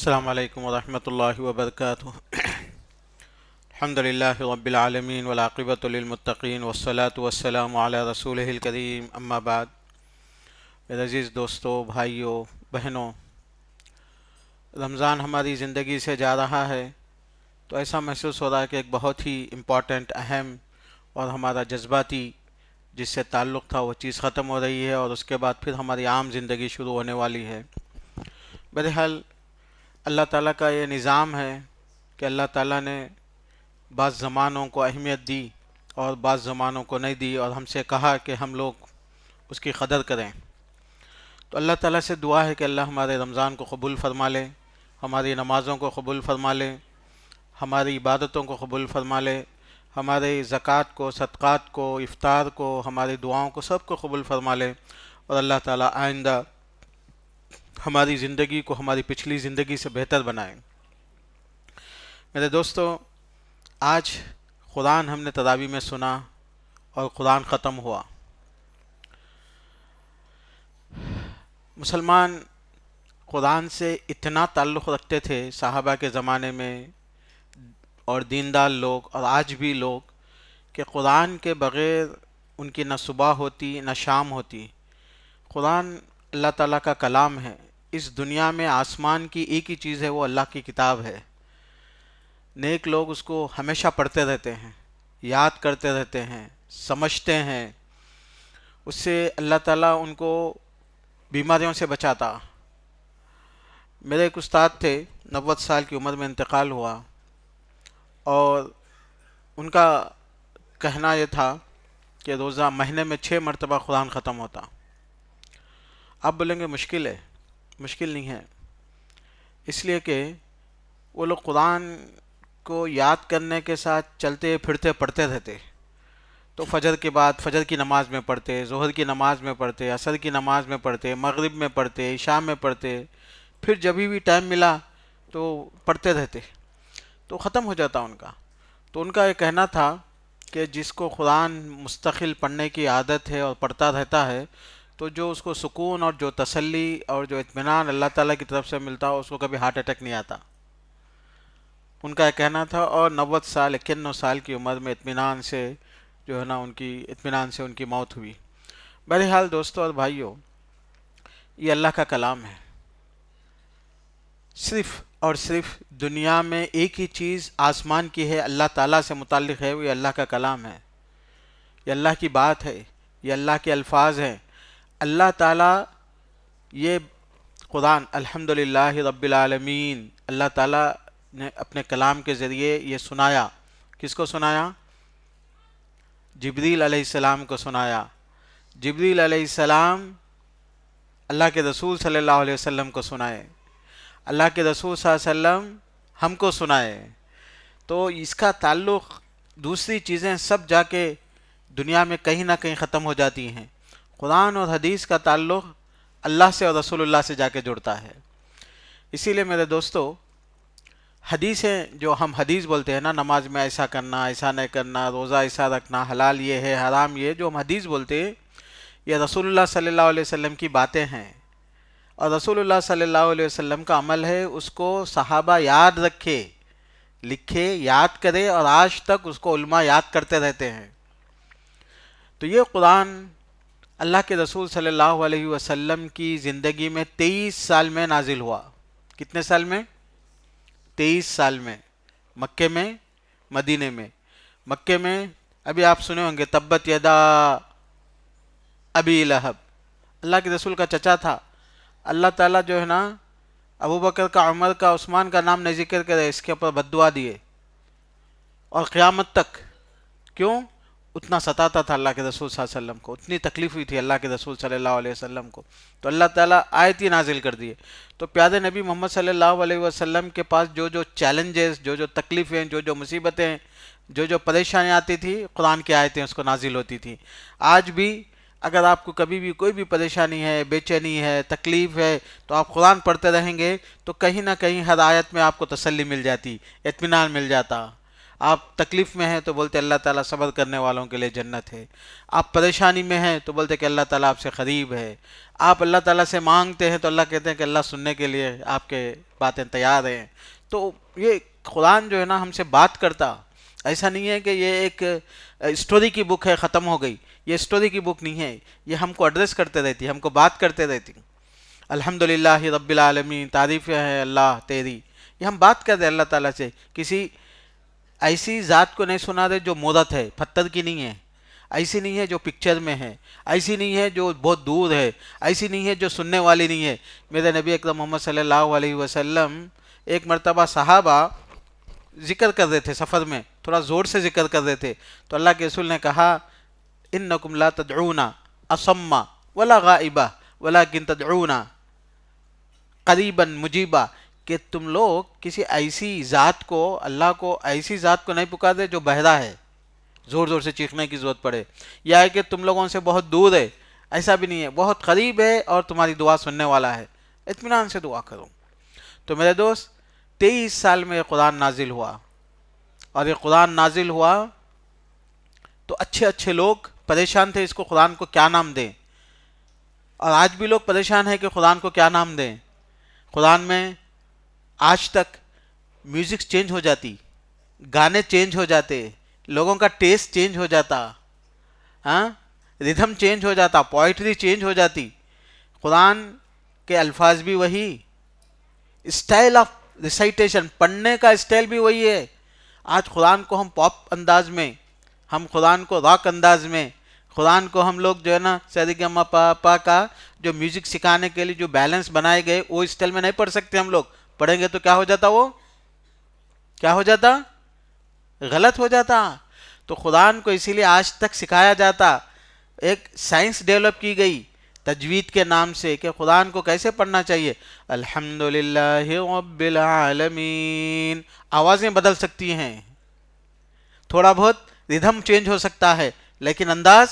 السلام علیکم ورحمۃ اللہ وبرکاتہ۔ الحمد للہ رب العالمین والعاقبۃ للمتقین والصلاة والسلام علی رسولہ الکریم، اما بعد۔ میرے عزیز دوستوں، بھائیوں، بہنوں، رمضان ہماری زندگی سے جا رہا ہے تو ایسا محسوس ہو رہا ہے کہ ایک بہت ہی امپورٹنٹ، اہم اور ہمارا جذباتی جس سے تعلق تھا وہ چیز ختم ہو رہی ہے، اور اس کے بعد پھر ہماری عام زندگی شروع ہونے والی ہے۔ بہرحال اللہ تعالیٰ کا یہ نظام ہے کہ اللہ تعالیٰ نے بعض زمانوں کو اہمیت دی اور بعض زمانوں کو نہیں دی، اور ہم سے کہا کہ ہم لوگ اس کی قدر کریں۔ تو اللہ تعالیٰ سے دعا ہے کہ اللہ ہمارے رمضان کو قبول فرما لے، ہماری نمازوں کو قبول فرما لے، ہماری عبادتوں کو قبول فرما لے، ہمارے زکوٰۃ کو، صدقات کو، افطار کو، ہماری دعاؤں کو، سب کو قبول فرما لے، اور اللہ تعالیٰ آئندہ ہماری زندگی کو ہماری پچھلی زندگی سے بہتر بنائیں۔ میرے دوستو، آج قرآن ہم نے تراویح میں سنا اور قرآن ختم ہوا۔ مسلمان قرآن سے اتنا تعلق رکھتے تھے صحابہ کے زمانے میں، اور دیندار لوگ، اور آج بھی لوگ، کہ قرآن کے بغیر ان کی نہ صبح ہوتی نہ شام ہوتی۔ قرآن اللہ تعالیٰ کا کلام ہے۔ اس دنیا میں آسمان کی ایک ہی چیز ہے، وہ اللہ کی کتاب ہے۔ نیک لوگ اس کو ہمیشہ پڑھتے رہتے ہیں، یاد کرتے رہتے ہیں، سمجھتے ہیں۔ اس سے اللہ تعالیٰ ان کو بیماریوں سے بچاتا۔ میرے ایک استاد تھے، 90 سال کی عمر میں انتقال ہوا، اور ان کا کہنا یہ تھا کہ روزہ مہینے میں 6 مرتبہ قرآن ختم ہوتا۔ آپ بولیں گے مشکل ہے؟ مشکل نہیں ہے، اس لیے کہ وہ لوگ قرآن کو یاد کرنے کے ساتھ چلتے پھرتے پڑھتے رہتے۔ تو فجر کے بعد فجر کی نماز میں پڑھتے، ظہر کی نماز میں پڑھتے، عصر کی نماز میں پڑھتے، مغرب میں پڑھتے، عشاء میں پڑھتے، پھر جب بھی ٹائم ملا تو پڑھتے رہتے، تو ختم ہو جاتا ان کا۔ تو ان کا یہ کہنا تھا کہ جس کو قرآن مستقل پڑھنے کی عادت ہے اور پڑھتا رہتا ہے، تو جو اس کو سکون اور جو تسلی اور جو اطمینان اللہ تعالیٰ کی طرف سے ملتا ہو، اس کو کبھی ہارٹ اٹیک نہیں آتا۔ ان کا یہ کہنا تھا، اور 90 سال 91 سال کی عمر میں اطمینان سے جو ہے نا اطمینان سے ان کی موت ہوئی۔ بہرحال دوستوں اور بھائیوں، یہ اللہ کا کلام ہے۔ صرف اور صرف دنیا میں ایک ہی چیز آسمان کی ہے، اللہ تعالیٰ سے متعلق ہے، وہ یہ اللہ کا کلام ہے، یہ اللہ کی بات ہے، یہ اللہ کے الفاظ ہیں۔ اللہ تعالیٰ یہ قرآن الحمدللہ رب العالمین، اللہ تعالیٰ نے اپنے کلام کے ذریعے یہ سنایا۔ کس کو سنایا؟ جبریل علیہ السلام کو سنایا۔ جبریل علیہ السلام اللہ کے رسول صلی اللہ علیہ وسلم کو سنائے، اللہ کے رسول صلی اللہ علیہ وسلم ہم کو سنائے۔ تو اس کا تعلق دوسری چیزیں سب جا کے دنیا میں کہیں نہ کہیں ختم ہو جاتی ہیں۔ قرآن اور حدیث کا تعلق اللہ سے اور رسول اللہ سے جا کے جڑتا ہے۔ اسی لیے میرے دوستو، حدیثیں جو ہم حدیث بولتے ہیں نا، نماز میں ایسا کرنا، ایسا نہیں کرنا، روزہ ایسا رکھنا، حلال یہ ہے، حرام یہ، جو ہم حدیث بولتے ہیں، یہ رسول اللہ صلی اللہ علیہ وسلم کی باتیں ہیں، اور رسول اللہ صلی اللہ علیہ وسلم کا عمل ہے اس کو صحابہ یاد رکھے، لکھے، یاد کرے، اور آج تک اس کو علماء یاد کرتے رہتے ہیں۔ تو یہ قرآن اللہ کے رسول صلی اللہ علیہ وسلم کی زندگی میں 23 سال میں نازل ہوا۔ کتنے سال میں؟ 23 سال میں، مکے میں، مدینے میں۔ مکے میں ابھی آپ سنے ہوں گے، تبت یدا ابی لہب، اللہ کے رسول کا چچا تھا۔ اللہ تعالیٰ جو ہے نا، ابو بکر کا، عمر کا، عثمان کا نام نہیں ذکر کرے، اس کے اوپر بد دعا دیے، اور قیامت تک۔ کیوں؟ اتنا ستاتا تھا اللہ کے رسول صلی اللہ علیہ وسلم کو، اتنی تکلیف ہوئی تھی اللہ کے رسول صلی اللہ علیہ وسلم کو۔ تو اللہ تعالیٰ آیت ہی نازل کر دیے۔ تو پیارے نبی محمد صلی اللہ علیہ وسلم کے پاس جو جو چیلنجز، جو جو تکلیفیں، جو جو مصیبتیں، جو جو پریشانیاں آتی تھی، قرآن کی آیتیں اس کو نازل ہوتی تھیں۔ آج بھی اگر آپ کو کبھی بھی کوئی بھی پریشانی ہے، بے چینی ہے، تکلیف ہے، تو آپ قرآن پڑھتے رہیں گے تو کہیں نہ کہیں ہر آیت میں آپ کو تسلی مل جاتی، اطمینان مل جاتا۔ آپ تکلیف میں ہیں تو بولتے اللہ تعالیٰ صبر کرنے والوں کے لیے جنت ہے. آپ پریشانی میں ہیں تو بولتے کہ اللہ تعالیٰ آپ سے قریب ہے. آپ اللہ تعالیٰ سے مانگتے ہیں تو اللہ کہتے ہیں کہ اللہ سننے کے لیے آپ کے باتیں تیار ہیں. تو یہ قرآن جو ہے نا ہم سے بات کرتا. ایسا نہیں ہے کہ یہ ایک اسٹوری کی بک ہے ختم ہو گئی. یہ اسٹوری کی بک نہیں ہے. یہ ہم کو ایڈریس کرتے رہتی, ہم کو بات کرتے رہتی. الحمدللہ رب العالمین, تعریف ہے اللہ تیری. یہ ہم بات کر رہے ہیں اللہ تعالیٰ سے. کسی ایسی ذات کو نہیں سنا دے جو مورت ہے, پتھر کی نہیں ہے. ایسی نہیں ہے جو پکچر میں ہے. ایسی نہیں ہے جو بہت دور ہے. ایسی نہیں ہے جو سننے والی نہیں ہے. میرے نبی اکرم محمد صلی اللہ علیہ وسلم ایک مرتبہ صحابہ ذکر کر رہے تھے سفر میں, تھوڑا زور سے ذکر کر رہے تھے, تو اللہ کے رسول نے کہا انکم لا تدعون اصم ولا غائبہ ولکن تدعون قریبا مجیبا, کہ تم لوگ کسی ایسی ذات کو, اللہ کو ایسی ذات کو نہیں پکارتے جو بہرا ہے, زور زور سے چیخنے کی ضرورت پڑے, یا ہے کہ تم لوگوں سے بہت دور ہے, ایسا بھی نہیں ہے, بہت قریب ہے اور تمہاری دعا سننے والا ہے. اطمینان سے دعا کرو. تو میرے دوست 23 سال میں یہ قرآن نازل ہوا, اور یہ قرآن نازل ہوا تو اچھے اچھے لوگ پریشان تھے اس کو قرآن کو کیا نام دیں, اور آج بھی لوگ پریشان ہیں کہ قرآن کو کیا نام دیں. قرآن میں آج تک میوزک چینج ہو جاتی, گانے چینج ہو جاتے, لوگوں کا ٹیسٹ چینج ہو جاتا, ہاں, ریدھم چینج ہو جاتا, پوئٹری چینج ہو جاتی. قرآن کے الفاظ بھی وہی, اسٹائل آف ریسائٹیشن, پڑھنے کا اسٹائل بھی وہی ہے. آج قرآن کو ہم پاپ انداز میں, ہم قرآن کو راک انداز میں, قرآن کو ہم لوگ جو ہے نا سریگما پا کا جو میوزک سکھانے کے لیے جو بیلنس بنائے گئے وہ اسٹائل میں نہیں پڑھ سکتے. ہم لوگ پڑھیں گے تو کیا ہو جاتا, وہ کیا ہو جاتا, غلط ہو جاتا. تو قرآن کو اسی لیے آج تک سکھایا جاتا. ایک سائنس ڈیولپ کی گئی تجوید کے نام سے کہ قرآن کو کیسے پڑھنا چاہیے. الحمدللہ رب العالمین, آوازیں بدل سکتی ہیں, تھوڑا بہت ریدھم چینج ہو سکتا ہے, لیکن انداز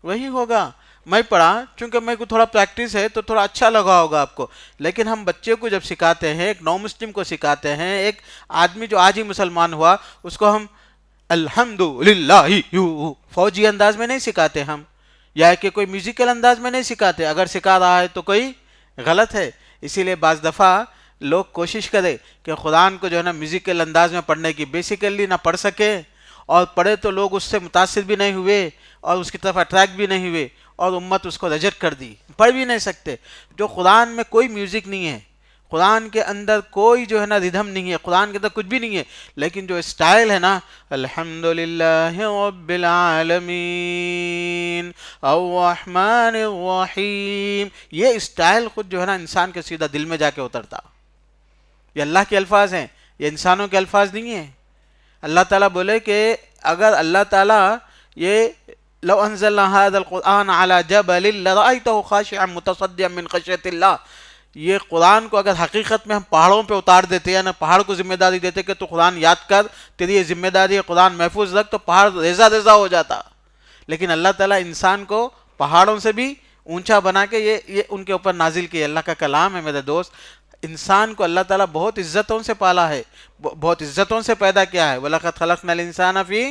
وہی ہوگا. میں پڑھا چونکہ میرے کو تھوڑا پریکٹس ہے تو تھوڑا اچھا لگا ہوگا آپ کو, لیکن ہم بچے کو جب سکھاتے ہیں, ایک نو مسلم کو سکھاتے ہیں, ایک آدمی جو آج ہی مسلمان ہوا اس کو ہم الحمدللہ فوجی انداز میں نہیں سکھاتے ہم, یا کہ کوئی میوزیکل انداز میں نہیں سکھاتے. اگر سکھا رہا ہے تو کوئی غلط ہے. اسی لیے بعض دفعہ لوگ کوشش کرے کہ قرآن کو جو ہے نا میوزیکل انداز میں پڑھنے کی, بیسیکلی نہ پڑھ سکے, اور پڑھے تو لوگ اس سے متاثر بھی نہیں ہوئے اور اس کی طرف اٹریکٹ بھی نہیں ہوئے, اور امت اس کو ریجیکٹ کر دی. پڑھ بھی نہیں سکتے. جو قرآن میں کوئی میوزک نہیں ہے, قرآن کے اندر کوئی جو ہے نا ردھم نہیں ہے, قرآن کے اندر کچھ بھی نہیں ہے, لیکن جو اسٹائل ہے نا الحمدللہ رب العالمین الرحمن الرحیم, یہ اسٹائل خود جو ہے نا انسان کے سیدھا دل میں جا کے اترتا. یہ اللہ کے الفاظ ہیں, یہ انسانوں کے الفاظ نہیں ہیں. اللہ تعالیٰ بولے کہ اگر اللہ تعالیٰ یہ لو انزلنا هذا القرآن على جبل لرأيته خاشعا متصدعا من خشية اللہ, یہ قرآن کو اگر حقیقت میں ہم پہاڑوں پہ اتار دیتے ہیں نا, پہاڑ کو ذمہ داری دیتے کہ تو قرآن یاد کر, تیری یہ ذمہ داری ہے, قرآن محفوظ رکھ, تو پہاڑ ریزہ ریزہ ہو جاتا. لیکن اللہ تعالیٰ انسان کو پہاڑوں سے بھی اونچا بنا کے یہ ان کے اوپر نازل کیا. اللہ کا کلام ہے میرے دوست. انسان کو اللہ تعالیٰ بہت عزتوں سے پالا ہے, بہت عزتوں سے پیدا کیا ہے. وَلَقَدْ خَلَقْنَا الْإِنسَانَ فِي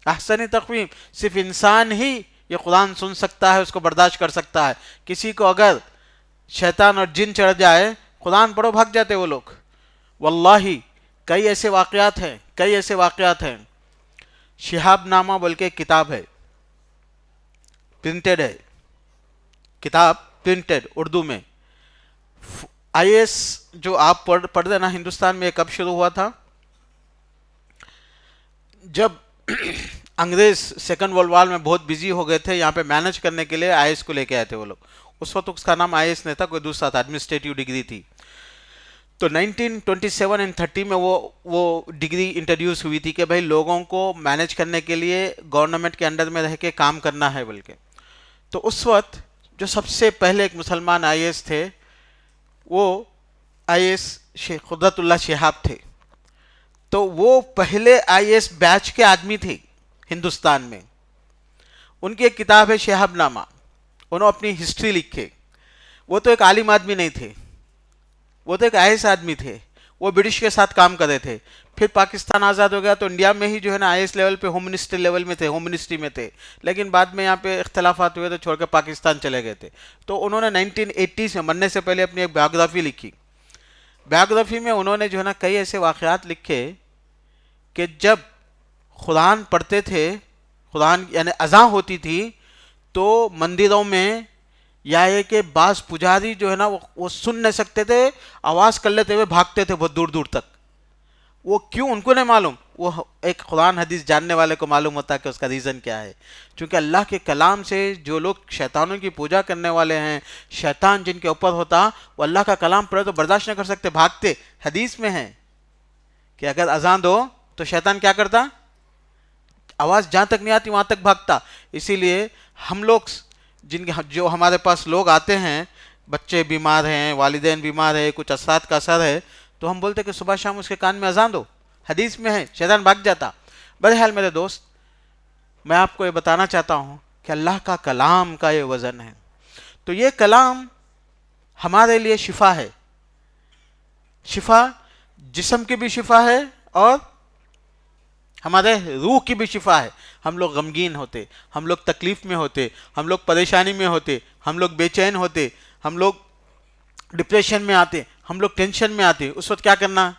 احسن تقویم. صرف انسان ہی یہ قرآن سن سکتا ہے, اس کو برداشت کر سکتا ہے. کسی کو اگر شیطان اور جن چڑھ جائے, قرآن پڑھو بھاگ جاتے وہ لوگ. واللہ کئی ایسے واقعات ہیں, کئی ایسے واقعات ہیں. شہاب نامہ بول کے ایک کتاب ہے, پرنٹڈ ہے, کتاب پرنٹڈ اردو میں. IAS جو آپ پڑھ دینا, ہندوستان میں کب شروع ہوا تھا, جب انگریز سیکنڈ ورلڈ وار میں بہت بزی ہو گئے تھے, یہاں پہ مینج کرنے کے لیے IAS کو لے کے آئے تھے وہ لوگ. اس وقت اس کا نام IAS نہیں تھا, کوئی دوسرا تھا, ایڈمنسٹریٹو ڈگری تھی. تو 1927 اور 30 میں وہ ڈگری انٹروڈیوس ہوئی تھی کہ بھائی لوگوں کو مینج کرنے کے لیے گورنمنٹ کے انڈر میں رہ کے کام کرنا ہے بلکہ. تو اس وقت جو سب سے پہلے ایک مسلمان IAS تھے, وہ IAS شیخ قدرت اللہ شہاب تھے. تو وہ پہلے IAS بیچ کے آدمی تھے ہندوستان میں. ان کی ایک کتاب ہے شہاب نامہ, انہوں اپنی ہسٹری لکھے. وہ تو ایک عالم آدمی نہیں تھے, وہ تو ایک IAS آدمی تھے. وہ برٹش کے ساتھ کام کرے تھے. پھر پاکستان آزاد ہو گیا تو انڈیا میں ہی جو ہے نا آئی ایس لیول پہ ہوم منسٹری لیول میں تھے, ہوم منسٹری میں تھے, لیکن بعد میں یہاں پہ اختلافات ہوئے تو چھوڑ کے پاکستان چلے گئے تھے. تو انہوں نے 1980 میں مرنے سے پہلے اپنی ایک بایوگرافی لکھی. بایوگرافی میں انہوں نے جو ہے نا کئی ایسے واقعات لکھے کہ جب قرآن پڑھتے تھے, قرآن یعنی اذان ہوتی تھی تو مندروں میں یا یہ کہ بعض پجاری جو ہے نا وہ سن نہیں سکتے تھے, آواز کر لیتے ہوئے بھاگتے تھے بہت دور دور تک. وہ کیوں ان کو نہیں معلوم, وہ ایک قرآن حدیث جاننے والے کو معلوم ہوتا ہے کہ اس کا ریزن کیا ہے. چونکہ اللہ کے کلام سے جو لوگ شیطانوں کی پوجا کرنے والے ہیں, شیطان جن کے اوپر ہوتا, وہ اللہ کا کلام پڑھے تو برداشت نہیں کر سکتے, بھاگتے. حدیث میں ہے کہ اگر اذان دو تو شیطان کیا کرتا, آواز جہاں تک نہیں آتی وہاں تک بھاگتا. اسی لیے ہم لوگ جو ہمارے پاس لوگ آتے ہیں, بچے بیمار ہیں, والدین بیمار ہیں, کچھ اثرات کا اثر ہے, تو ہم بولتے کہ صبح شام اس کے کان میں اذان دو. حدیث میں ہے, شیطان بھاگ جاتا. بہرحال میرے دوست, میں آپ کو یہ بتانا چاہتا ہوں کہ اللہ کا کلام کا یہ وزن ہے. تو یہ کلام ہمارے لیے شفا ہے. شفا جسم کی بھی شفا ہے اور ہمارے روح کی بھی شفا ہے. ہم لوگ غمگین ہوتے, ہم لوگ تکلیف میں ہوتے, ہم لوگ پریشانی میں ہوتے, ہم لوگ بے چین ہوتے, ہم لوگ ڈپریشن میں آتے, ہم لوگ ٹینشن میں آتے. اس وقت کیا کرنا,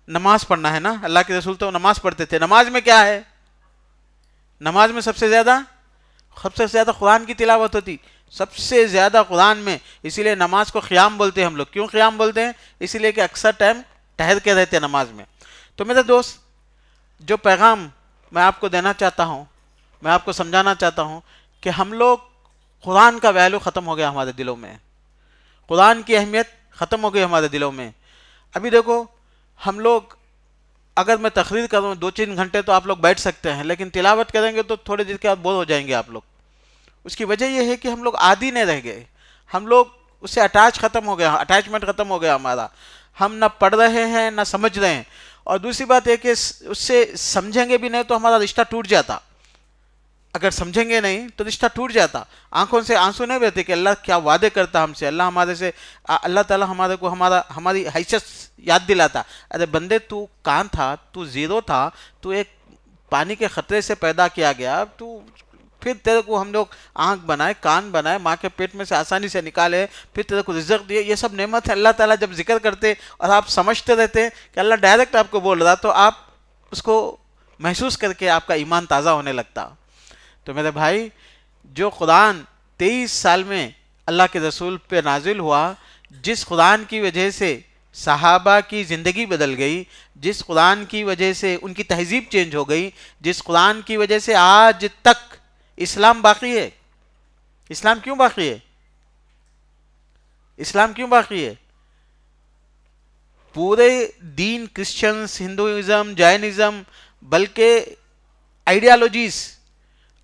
نماز پڑھنا ہے نا. اللہ کے رسول تو نماز پڑھتے تھے. نماز میں کیا ہے, نماز میں سب سے زیادہ قرآن کی تلاوت ہوتی, سب سے زیادہ قرآن میں. اسی لیے نماز کو قیام بولتے ہیں ہم لوگ. کیوں قیام بولتے ہیں, اسی لیے کہ اکثر ٹائم ٹہر کے رہتے ہیں نماز میں. تو میرے دوست, جو پیغام میں آپ کو دینا چاہتا ہوں, میں آپ کو سمجھانا چاہتا ہوں کہ ہم لوگ قرآن کا ویلیو ختم ہو گیا ہمارے دلوں میں, قرآن کی اہمیت ختم ہو گئی ہمارے دلوں میں. ابھی دیکھو, ہم لوگ اگر میں تقریر کروں 2-3 گھنٹے تو آپ لوگ بیٹھ سکتے ہیں, لیکن تلاوت کریں گے تو تھوڑے دیر کے بعد بور ہو جائیں گے آپ لوگ. اس کی وجہ یہ ہے کہ ہم لوگ عادی نہیں رہ گئے, ہم لوگ اس سے ختم ہو گیا, اٹیچمنٹ ختم ہو گیا ہمارا. ہم نہ پڑھ رہے ہیں نہ سمجھ رہے ہیں. اور دوسری بات یہ کہ اس سے سمجھیں گے بھی نہیں تو ہمارا رشتہ ٹوٹ جاتا. اگر سمجھیں گے نہیں تو رشتہ ٹوٹ جاتا. آنکھوں سے آنسو نہیں بہتے کہ اللہ کیا وعدے کرتا ہم سے, اللہ ہمارے سے, اللہ تعالیٰ ہمارے کو ہماری حیثیت یاد دلاتا. ارے بندے, تو کان تھا, تو زیرو تھا, تو ایک پانی کے خطرے سے پیدا کیا گیا, تو پھر تیرے کو ہم لوگ آنکھ بنائے, کان بنائے, ماں کے پیٹ میں سے آسانی سے نکالے, پھر تیرے کو رزق دیے. یہ سب نعمت ہے. اللہ تعالیٰ جب ذکر کرتے اور آپ سمجھتے رہتے کہ اللہ ڈائریکٹ آپ کو بول رہا, تو آپ اس کو محسوس کر کے آپ کا ایمان تازہ ہونے لگتا. تو میرے بھائی, جو قرآن 23 سال میں اللہ کے رسول پہ نازل ہوا, جس قرآن کی وجہ سے صحابہ کی زندگی بدل گئی, جس قرآن کی وجہ سے ان کی تہذیب چینج ہو گئی, جس قرآن کی وجہ سے آج تک اسلام باقی ہے. اسلام کیوں باقی ہے, اسلام کیوں باقی ہے؟ پورے دین, کرسچنز, ہندوازم, جینزم, بلکہ آئیڈیالوجیز,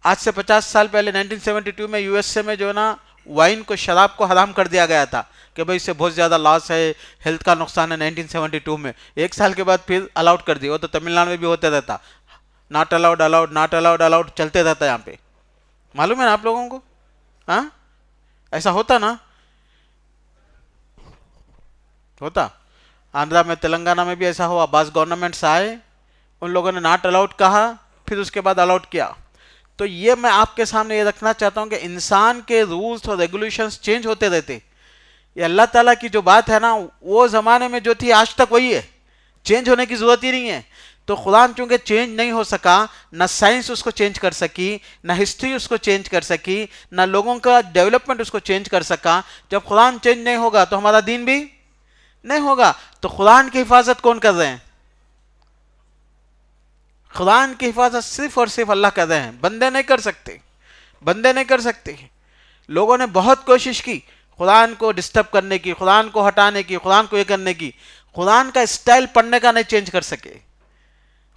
آج سے 50 سال پہلے 1972 میں یو ایس اے میں جو ہے نا وائن کو, شراب کو حرام کر دیا گیا تھا کہ بھئی اس سے بہت زیادہ لاس ہے, ہیلتھ کا نقصان ہے. 1972 میں 1 سال کے بعد پھر الاؤڈ کر دیا. وہ تو تمل ناڈو میں بھی ہوتے رہتا, not allowed, allowed, not allowed, allowed چلتے رہتا یہاں پہ. معلوم ہے نا آپ لوگوں کو؟ ہاں, ایسا ہوتا نا, ہوتا. آندھرا میں, تلنگانہ میں بھی ایسا ہوا. بعض گورنمنٹس آئے, ان لوگوں نے ناٹ الاؤڈ کہا, پھر اس کے بعد الاؤڈ کیا. تو یہ میں آپ کے سامنے یہ رکھنا چاہتا ہوں کہ انسان کے رولز اور ریگولیشنز چینج ہوتے رہتے. یہ اللہ تعالیٰ کی جو بات ہے نا, وہ زمانے میں جو تھی آج تک وہی ہے, چینج ہونے کی ضرورت ہی نہیں ہے. تو قرآن چونکہ چینج نہیں ہو سکا, نہ سائنس اس کو چینج کر سکی, نہ ہسٹری اس کو چینج کر سکی, نہ لوگوں کا ڈیولپمنٹ اس کو چینج کر سکا. جب قرآن چینج نہیں ہوگا تو ہمارا دین بھی نہیں ہوگا. تو قرآن کی حفاظت کون کر رہے ہیں؟ قرآن کی حفاظت صرف اور صرف اللہ کر رہے ہیں, بندے نہیں کر سکتے, بندے نہیں کر سکتے. لوگوں نے بہت کوشش کی قرآن کو ڈسٹرب کرنے کی, قرآن کو ہٹانے کی, قرآن کو یہ کرنے کی. قرآن کا اسٹائل پڑھنے کا نہیں چینج کر سکے.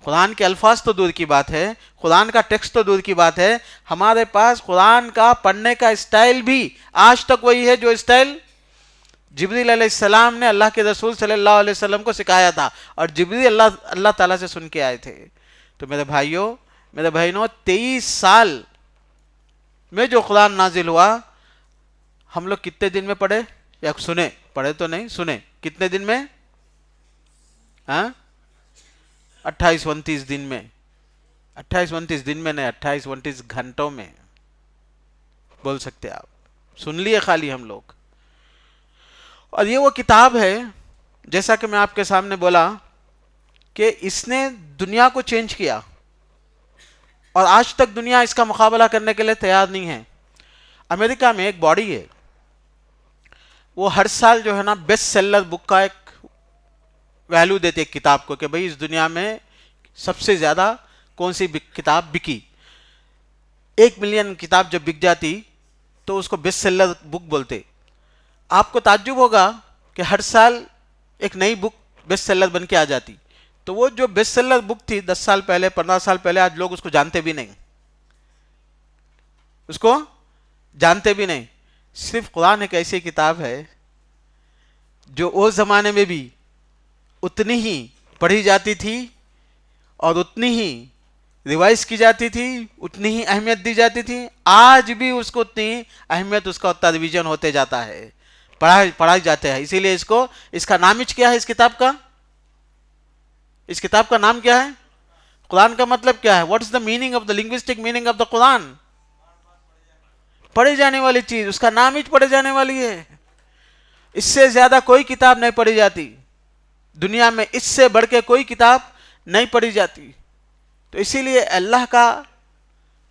قرآن کے الفاظ تو دور کی بات ہے, قرآن کا ٹیکسٹ تو دور کی بات ہے, ہمارے پاس قرآن کا پڑھنے کا اسٹائل بھی آج تک وہی ہے جو اسٹائل جبریل علیہ السلام نے اللہ کے رسول صلی اللہ علیہ وسلم کو سکھایا تھا, اور جبریل اللہ تعالیٰ سے سن کے آئے تھے. تو میرے بھائیوں, میرے بہنوں, 23 سال میں جو قرآن نازل ہوا, ہم لوگ کتنے دن میں پڑھے یا سنے؟ پڑھے تو نہیں, سنے. کتنے دن میں؟ ہاں 28-29 دن میں، 28-29 دن میں نہیں، 28-29 گھنٹوں میں بول سکتے آپ، سن لیے خالی ہم لوگ. اور یہ وہ کتاب ہے جیسا کہ میں آپ کے سامنے بولا کہ اس نے دنیا کو چینج کیا، اور آج تک دنیا اس کا مقابلہ کرنے کے لیے تیار نہیں ہے. امریکہ میں ایک باڈی ہے، وہ ہر سال جو ہے نا بیسٹ سیلر بک کا ایک ویلیو دیتے ایک کتاب کو، کہ بھئی اس دنیا میں سب سے زیادہ کون سی کتاب بکی. 1 ملین کتاب جب بک جاتی تو اس کو بیسٹ سیلر بک بولتے. آپ کو تعجب ہوگا کہ ہر سال ایک نئی بک بیسٹ سیلر بن کے آ جاتی. تو وہ جو بیسٹ سیلر بک تھی 10 سال پہلے، 15 سال پہلے، آج لوگ اس کو جانتے بھی نہیں، اس کو جانتے بھی نہیں. صرف قرآن ایک ایسی کتاب ہے جو اس زمانے میں بھی اتنی ہی پڑھی جاتی تھی اور اتنی ہی ریوائز کی جاتی تھی، اتنی ہی اہمیت دی جاتی تھی. آج بھی اس کو اتنی اہمیت، اس کا اتنا ریویژن ہوتے جاتا ہے، پڑھائی جاتے ہیں. اسی لیے اس کا نام کیا ہے اس کتاب کا؟ اس کتاب کا نام کیا ہے؟ قرآن کا مطلب کیا ہے؟ What is the meaning of the linguistic meaning of the Quran? پڑھی جانے والی چیز، اس کا نام ہی پڑھی جانے والی ہے. اس سے زیادہ کوئی کتاب نہیں پڑھی جاتی دنیا میں، اس سے بڑھ کے کوئی کتاب نہیں پڑھی جاتی. تو اسی لیے اللہ کا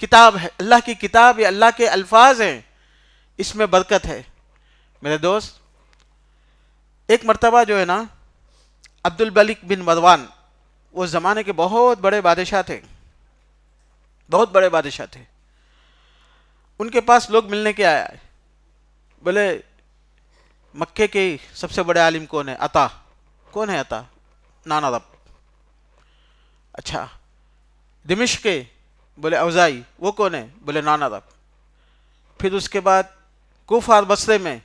کتاب ہے، اللہ کی کتاب، یہ اللہ کے الفاظ ہیں، اس میں برکت ہے. میرے دوست، ایک مرتبہ جو ہے نا عبد الملک بن مروان، وہ زمانے کے بہت بڑے بادشاہ تھے، بہت بڑے بادشاہ تھے. ان کے پاس لوگ ملنے کے آیا ہے، بولے مکے کے سب سے بڑے عالم کون ہے؟ عطا. کون ہے عطا؟ نانا رب. اچھا. دمشق کے؟ بولے اوزائی. وہ کون ہے؟ بولے نانا رب. پھر اس کے بعد کوفہ اور بصرے میں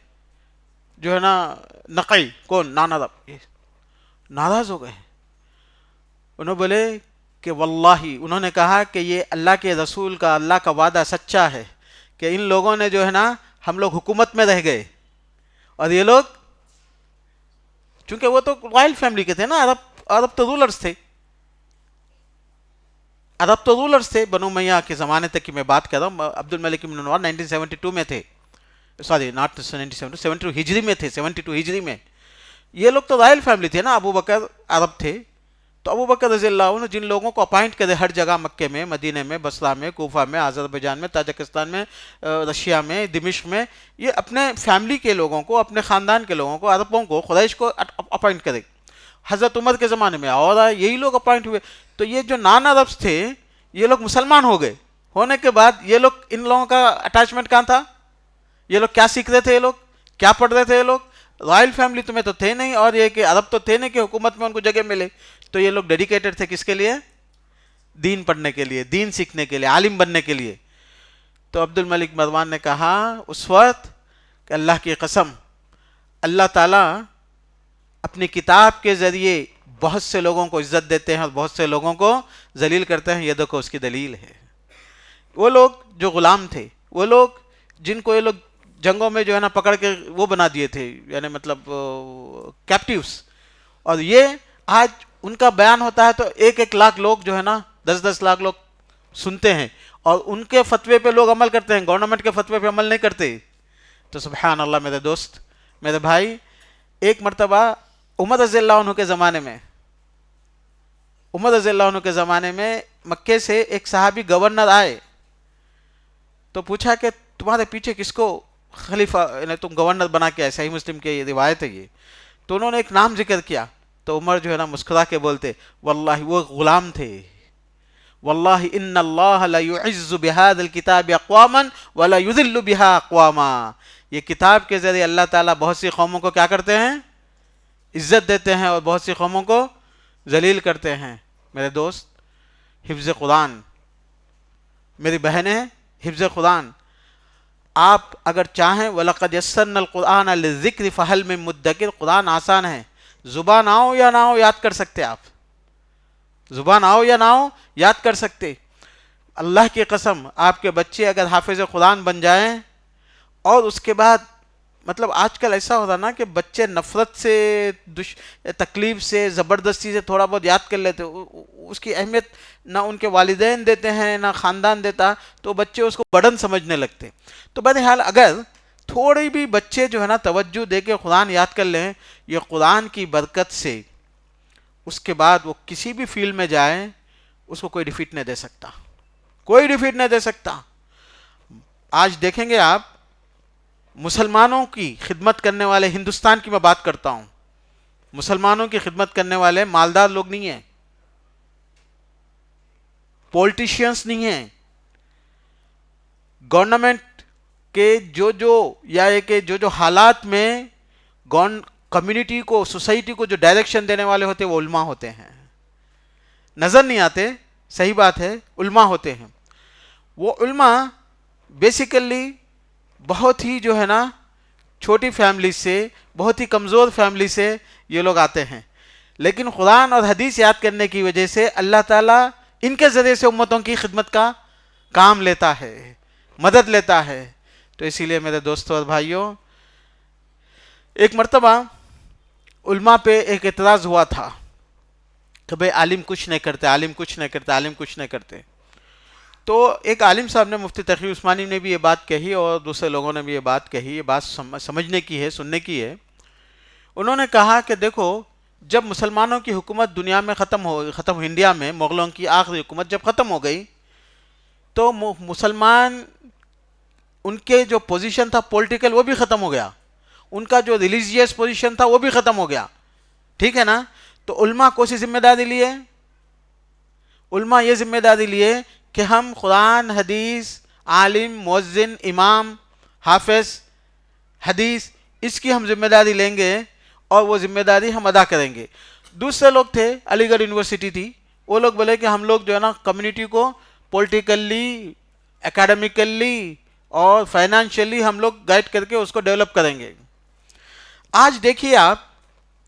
جو ہے نا نقی. کون؟ نانا رب. ناراض ہو گئے. انہوں بولے کہ واللہ، انہوں نے کہا کہ یہ اللہ کے رسول کا، اللہ کا وعدہ سچا ہے کہ ان لوگوں نے جو ہے نا، ہم لوگ حکومت میں رہ گئے، اور یہ لوگ چونکہ وہ تو رائل فیملی کے تھے نا، عرب تو رولرز تھے، عرب تو رولرز تھے. بنو امیہ کے زمانے تک کی میں بات کر رہا ہوں. عبد الملک بن مروان 1972 میں تھے، سوری ناٹ 1972، 72 ہجری میں تھے، 72 ہجری میں. یہ لوگ تو رائل فیملی تھے نا. ابو بکر عرب تھے، تو ابو بکر رضی اللہ عنہ جن لوگوں کو اپائنٹ کرے ہر جگہ، مکے میں، مدینے میں، بصرہ میں، کوفہ میں، آذربائجان میں، تاجکستان میں، رشیا میں، دمشق میں، یہ اپنے فیملی کے لوگوں کو، اپنے خاندان کے لوگوں کو، عربوں کو، قریش کو اپائنٹ کرے. حضرت عمر کے زمانے میں اور یہی لوگ اپائنٹ ہوئے. تو یہ جو نان عربس تھے، یہ لوگ مسلمان ہو گئے. ہونے کے بعد یہ لوگ، ان لوگوں کا اٹیچمنٹ کہاں تھا؟ یہ لوگ کیا سیکھ رہے تھے؟ یہ لوگ کیا پڑھ رہے تھے؟ یہ لوگ رائل فیملی تمہیں تو تھے نہیں، اور یہ کہ عرب تو تھے نہیں کہ حکومت میں ان کو جگہ ملے. تو یہ لوگ ڈیڈیکیٹڈ تھے کس کے لیے؟ دین پڑھنے کے لیے، دین سیکھنے کے لیے، عالم بننے کے لیے. تو عبد الملک مروان نے کہا اس وقت کہ اللہ کی قسم، اللہ تعالیٰ اپنی کتاب کے ذریعے بہت سے لوگوں کو عزت دیتے ہیں اور بہت سے لوگوں کو ذلیل کرتے ہیں. یہ دیکھو اس کی دلیل ہے. وہ لوگ جو غلام تھے، وہ لوگ جن کو یہ لوگ جنگوں میں جو ہے نا پکڑ کے وہ بنا دیے تھے، یعنی مطلب کیپٹیوز، اور یہ آج ان کا بیان ہوتا ہے تو 1-1 لاکھ لوگ جو ہے نا، 10-10 لاکھ لوگ سنتے ہیں، اور ان کے فتوے پہ لوگ عمل کرتے ہیں، گورنمنٹ کے فتوے پہ عمل نہیں کرتے. تو سبحان اللہ میرے دوست، میرے بھائی، ایک مرتبہ عمر رضی اللہ عنہ کے زمانے میں، عمر رضی اللہ عنہ کے زمانے میں مکے سے ایک صحابی گورنر آئے، تو پوچھا کہ تمہارے پیچھے کس کو خلیفہ، یعنی تم گورنر بنا کے آئے؟ صحیح مسلم کی یہ روایت ہے یہ. تو انہوں نے ایک نام ذکر کیا، تو عمر جو ہے نا مسکرا کے بولتے واللہ وہ غلام تھے، واللہ ان اللہ لا يعز بهذا الكتاب اقواما ولا يذل بها اقواما. یہ کتاب کے ذریعے اللہ تعالیٰ بہت سی قوموں کو کیا کرتے ہیں؟ عزت دیتے ہیں، اور بہت سی قوموں کو ذلیل کرتے ہیں. میرے دوست، حفظ قرآن، میری بہنیں، حفظ قرآن، آپ اگر چاہیں وَلَقَدْ يَسَّرْنَا الْقُرْآنَ لِلذِّكْرِ فَهَلْ مِن مُدَّكِرٍ، قرآن آسان ہے، زبان آؤ یا نہ آؤ یاد کر سکتے. آپ زبان آؤ یا نہ آؤ یاد کر سکتے. اللہ کی قسم، آپ کے بچے اگر حافظ قرآن بن جائیں اور اس کے بعد مطلب آج کل ایسا ہوتا نا کہ بچے نفرت سے تکلیف سے زبردستی سے تھوڑا بہت یاد کر لیتے، اس کی اہمیت نہ ان کے والدین دیتے ہیں نہ خاندان دیتا، تو بچے اس کو برڈن سمجھنے لگتے. تو بہرحال اگر تھوڑی بھی بچے جو ہے نا توجہ دے کے قرآن یاد کر لیں، یہ قرآن کی برکت سے اس کے بعد وہ کسی بھی فیلڈ میں جائے اس کو کوئی ڈیفیٹ نہیں دے سکتا، کوئی ڈیفیٹ نہیں دے سکتا. آج دیکھیں گے آپ مسلمانوں کی خدمت کرنے والے، ہندوستان کی میں بات کرتا ہوں، مسلمانوں کی خدمت کرنے والے مالدار لوگ نہیں ہیں، پولیٹیشینز نہیں ہیں، گورنمنٹ کے جو حالات میں کمیونٹی کو، سوسائٹی کو جو ڈائریکشن دینے والے ہوتے ہیں وہ علماء ہوتے ہیں. نظر نہیں آتے، صحیح بات ہے، علماء ہوتے ہیں. وہ علماء بیسیکلی بہت ہی جو ہے نا چھوٹی فیملی سے، بہت ہی کمزور فیملی سے یہ لوگ آتے ہیں، لیکن قرآن اور حدیث یاد کرنے کی وجہ سے اللہ تعالیٰ ان کے ذریعے سے امتوں کی خدمت کا کام لیتا ہے، مدد لیتا ہے. تو اسی لیے میرے دوستوں اور بھائیوں، ایک مرتبہ علماء پہ ایک اعتراض ہوا تھا کہ بھئی عالم کچھ نہیں کرتے، عالم کچھ نہیں کرتے، عالم کچھ نہیں کرتے. تو ایک عالم صاحب نے، مفتی تقی عثمانی نے بھی یہ بات کہی اور دوسرے لوگوں نے بھی یہ بات کہی، یہ بات سمجھنے کی ہے، سننے کی ہے. انہوں نے کہا کہ دیکھو، جب مسلمانوں کی حکومت دنیا میں ختم انڈیا میں مغلوں کی آخری حکومت جب ختم ہو گئی تو مسلمان، ان کے جو پوزیشن تھا پولیٹیکل وہ بھی ختم ہو گیا، ان کا جو ریلیجیس پوزیشن تھا وہ بھی ختم ہو گیا، ٹھیک ہے نا. تو علماء کون سی ذمہ داری لیے؟ علماء یہ ذمہ داری لیے کہ ہم قرآن، حدیث، عالم، مؤذن، امام، حافظ حدیث، اس کی ہم ذمہ داری لیں گے اور وہ ذمہ داری ہم ادا کریں گے. دوسرے لوگ تھے، علی گڑھ یونیورسٹی تھی، وہ لوگ بولے کہ ہم لوگ جو ہے نا کمیونٹی کو پولیٹیکلی، اکیڈمیکلی اور فائنانشلی ہم لوگ گائیڈ کر کے اس کو ڈیولپ کریں گے. آج دیکھیے آپ،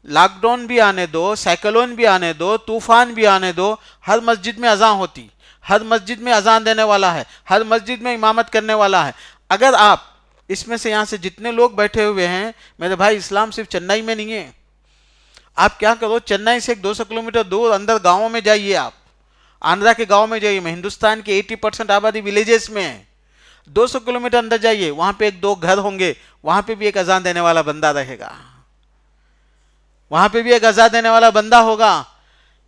لاک ڈاؤن بھی آنے دو، سائیکلون بھی آنے دو، طوفان بھی آنے دو، ہر مسجد میں اذان ہوتی، ہر مسجد میں اذان دینے والا ہے، ہر مسجد میں امامت کرنے والا ہے. اگر آپ اس میں سے یہاں سے جتنے لوگ بیٹھے ہوئے ہیں میرے بھائی، اسلام صرف چنئی میں نہیں ہے. آپ کیا کرو، چنئی سے 200 کلومیٹر دور اندر گاؤں میں جائیے، آپ آندھرا کے گاؤں میں جائیے. میں ہندوستان کے 80% آبادی ولیجز میں ہے. 200 کلومیٹر اندر جائیے، وہاں پہ 1-2 گھر ہوں گے، وہاں پہ بھی ایک اذان دینے والا بندہ رہے گا، وہاں پہ بھی ایک اذان دینے والا بندہ ہوگا.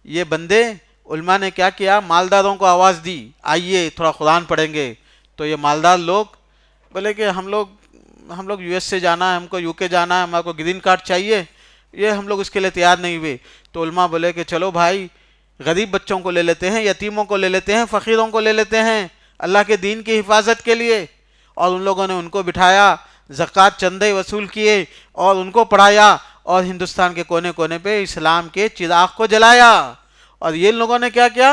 یہ بندے، علماء نے کیا کیا، مالداروں کو آواز دی، آئیے تھوڑا قرآن پڑھیں گے. تو یہ مالدار لوگ بولے کہ ہم لوگ یو ایس سے جانا ہے، ہم کو یو کے جانا ہے، ہمارے کو گرین کارڈ چاہیے، یہ ہم لوگ اس کے لیے تیار نہیں ہوئے. تو علماء بولے کہ چلو بھائی، غریب بچوں کو لے لیتے ہیں، یتیموں کو لے لیتے ہیں، فقیروں کو لے لیتے ہیں اللہ کے دین کی حفاظت کے لیے. اور ان لوگوں نے ان کو بٹھایا، زکوٰۃ چندے وصول کیے اور ان کو پڑھایا، اور ہندوستان کے کونے کونے پہ اسلام کے چراغ کو جلایا. اور یہ لوگوں نے کیا کیا،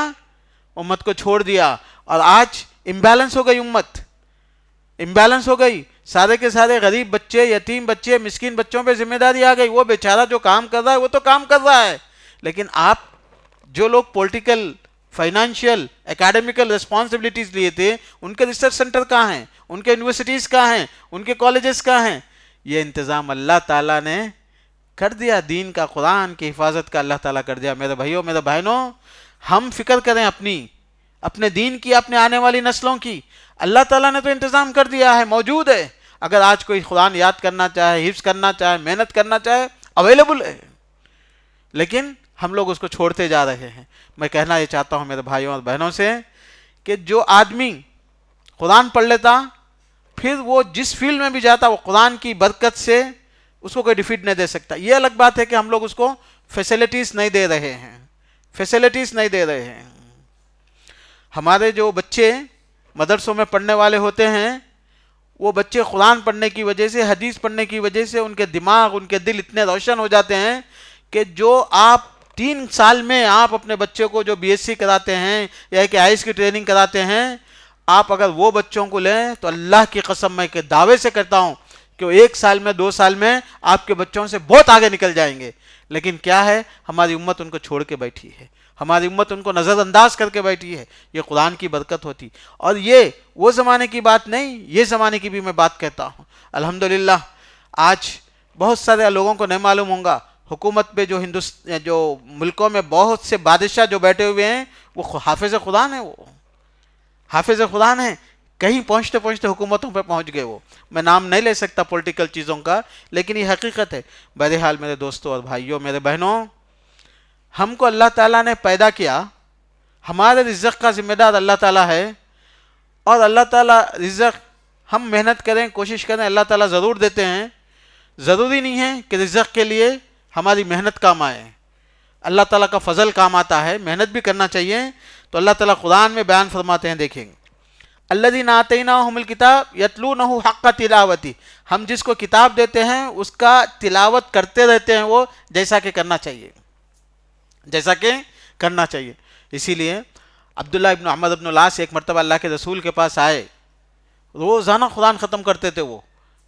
امت کو چھوڑ دیا. اور آج امبیلنس ہو گئی، امت امبیلنس ہو گئی. سارے کے سارے غریب بچے، یتیم بچے، مسکین بچوں پہ ذمہ داری آ گئی. وہ بیچارہ جو کام کر رہا ہے وہ تو کام کر رہا ہے، لیکن آپ جو لوگ پولیٹیکل، فائنانشیل، اکیڈمیکل ریسپانسبلٹیز لیے تھے، ان کے ریسرچ سینٹر کہاں ہیں، ان کے یونیورسٹیز کہاں ہیں، ان کے کالجز کہاں ہیں؟ یہ انتظام اللہ تعالیٰ نے کر دیا، دین کا، قرآن کی حفاظت کا اللہ تعالیٰ کر دیا. میرے بھائیوں، میرے بہنوں، ہم فکر کریں اپنے دین کی، اپنے آنے والی نسلوں کی. اللہ تعالیٰ نے تو انتظام کر دیا ہے، موجود ہے. اگر آج کوئی قرآن یاد کرنا چاہے، حفظ کرنا چاہے، محنت کرنا چاہے، اویلیبل ہے، لیکن ہم لوگ اس کو چھوڑتے جا رہے ہیں. میں کہنا یہ چاہتا ہوں میرے بھائیوں اور بہنوں سے کہ جو آدمی قرآن پڑھ لیتا، پھر وہ جس فیلڈ میں بھی جاتا، وہ قرآن کی برکت سے اس کو کوئی ڈیفیٹ نہیں دے سکتا. یہ الگ بات ہے کہ ہم لوگ اس کو فیسلٹیز نہیں دے رہے ہیں، فیسلٹیز نہیں دے رہے ہیں. ہمارے جو بچے مدرسوں میں پڑھنے والے ہوتے ہیں، وہ بچے قرآن پڑھنے کی وجہ سے، حدیث پڑھنے کی وجہ سے ان کے دماغ، ان کے دل اتنے روشن ہو جاتے ہیں کہ جو آپ 3 سال میں آپ اپنے بچے کو جو بی ایس سی کراتے ہیں یا ایک آئی کی ٹریننگ کراتے ہیں، آپ اگر وہ بچوں کو لیں تو اللہ کی قسم میں کہ دعوے سے کرتا ہوں کہ وہ 1 سال میں، 2 سال میں آپ کے بچوں سے بہت آگے نکل جائیں گے. لیکن کیا ہے، ہماری امت ان کو چھوڑ کے بیٹھی ہے، ہماری امت ان کو نظر انداز کر کے بیٹھی ہے. یہ قرآن کی برکت ہوتی. اور یہ وہ زمانے کی بات نہیں، یہ زمانے کی بھی میں بات کہتا ہوں. الحمدللہ آج بہت سارے لوگوں کو نہیں معلوم ہوگا، حکومت پہ جو ملکوں میں بہت سے بادشاہ جو بیٹھے ہوئے ہیں وہ حافظ خدا ہیں، وہ حافظ خدا ہیں، کہیں پہنچتے پہنچتے حکومتوں پہ پہنچ گئے وہ. میں نام نہیں لے سکتا پولیٹیکل چیزوں کا، لیکن یہ حقیقت ہے. بہرحال میرے دوستوں اور بھائیوں، میرے بہنوں، ہم کو اللہ تعالیٰ نے پیدا کیا، ہمارے رزق کا ذمہ دار اللہ تعالیٰ ہے، اور اللہ تعالیٰ رزق ہم محنت کریں، کوشش کریں، اللہ تعالیٰ ضرور دیتے ہیں. ضروری نہیں ہے کہ رزق کے لیے ہماری محنت کام آئے، اللہ تعالیٰ کا فضل کام آتا ہے، محنت بھی کرنا چاہیے. تو اللہ تعالیٰ قرآن میں بیان فرماتے ہیں، دیکھیں الذین آتیناہم الکتاب یتلونہ حق تلاوتی، ہم جس کو کتاب دیتے ہیں اس کا تلاوت کرتے رہتے ہیں وہ، جیسا کہ کرنا چاہیے، جیسا کہ کرنا چاہیے. اسی لیے عبداللہ ابن عمر ابن العاص ایک مرتبہ اللہ کے رسول کے پاس آئے، روزانہ قرآن ختم کرتے تھے وہ،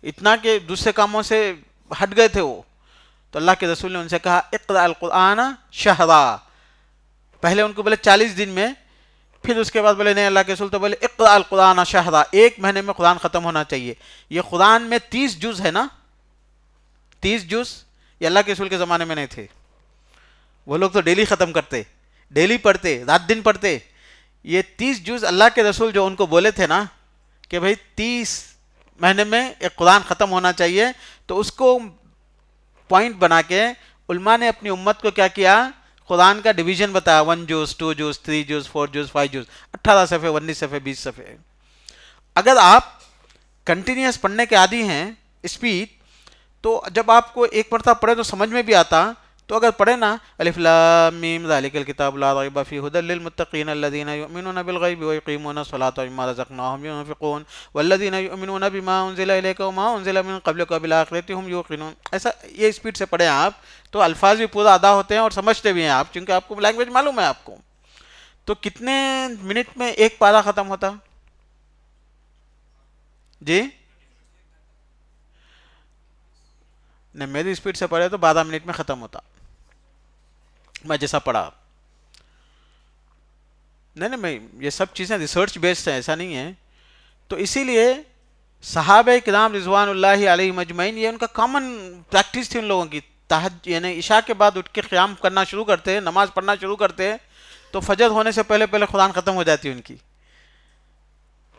اتنا کہ دوسرے کاموں سے ہٹ گئے تھے وہ. تو اللہ کے رسول نے ان سے کہا اقرأ القرآن شہرا، پہلے ان کو بولے 40 دن میں، پھر اس کے بعد بولے نہیں، اللہ کے رسول تو بولے اقرأ القرآن شہرا، 1 مہینے میں قرآن ختم ہونا چاہیے. یہ قرآن میں 30 جز ہے نا، 30 جز یہ اللہ کے رسول کے زمانے میں نہیں تھے. وہ لوگ تو ڈیلی ختم کرتے، ڈیلی پڑھتے، رات دن پڑھتے. یہ 30 جز اللہ کے رسول جو ان کو بولے تھے نا کہ بھائی 30 مہینے میں ایک قرآن ختم ہونا چاہیے، تو اس کو پوائنٹ بنا کے علماء نے اپنی امت کو کیا کیا، قرآن کا ڈویژن بتایا، 1 جز، 2 جز، 3 جز، 4 جز، 5 جز، 18 صفحے، 19 صفحے، 20 صفحے. اگر آپ کنٹینیوس پڑھنے کے عادی ہیں اسپیڈ، تو جب آپ کو ایک مرتبہ پڑھے تو سمجھ میں بھی آتا. تو اگر پڑھے نا الف لام میم ذالک الکتاب لا ریب فیہ ھدی للمتقین الذین یؤمنون بالغیب ویقیمون الصلاۃ ومما رزقناہم ینفقون والذین یؤمنون بما انزل الیک وما انزل من قبلک وبالآخرۃ ھم یوقنون. ایسا یہ اسپیڈ سے پڑھیں آپ تو الفاظ بھی پورا ادا ہوتے ہیں اور سمجھتے بھی ہیں آپ، چونکہ آپ کو لینگویج معلوم ہے آپ کو. تو کتنے منٹ میں ایک پارہ ختم ہوتا جی؟ نہیں، میری اسپیڈ سے پڑھے تو 12 منٹ میں ختم ہوتا، میں جیسا پڑھا. نہیں، میں یہ سب چیزیں ریسرچ بیسڈ ہیں، ایسا نہیں ہے. تو اسی لیے صحابہ کرام رضوان اللہ علیہ مجمعین، یہ ان کا کامن پریکٹس تھی ان لوگوں کی. یعنی عشاء کے بعد اٹھ کے قیام کرنا شروع کرتے، نماز پڑھنا شروع کرتے، تو فجر ہونے سے پہلے پہلے قرآن ختم ہو جاتی ان کی.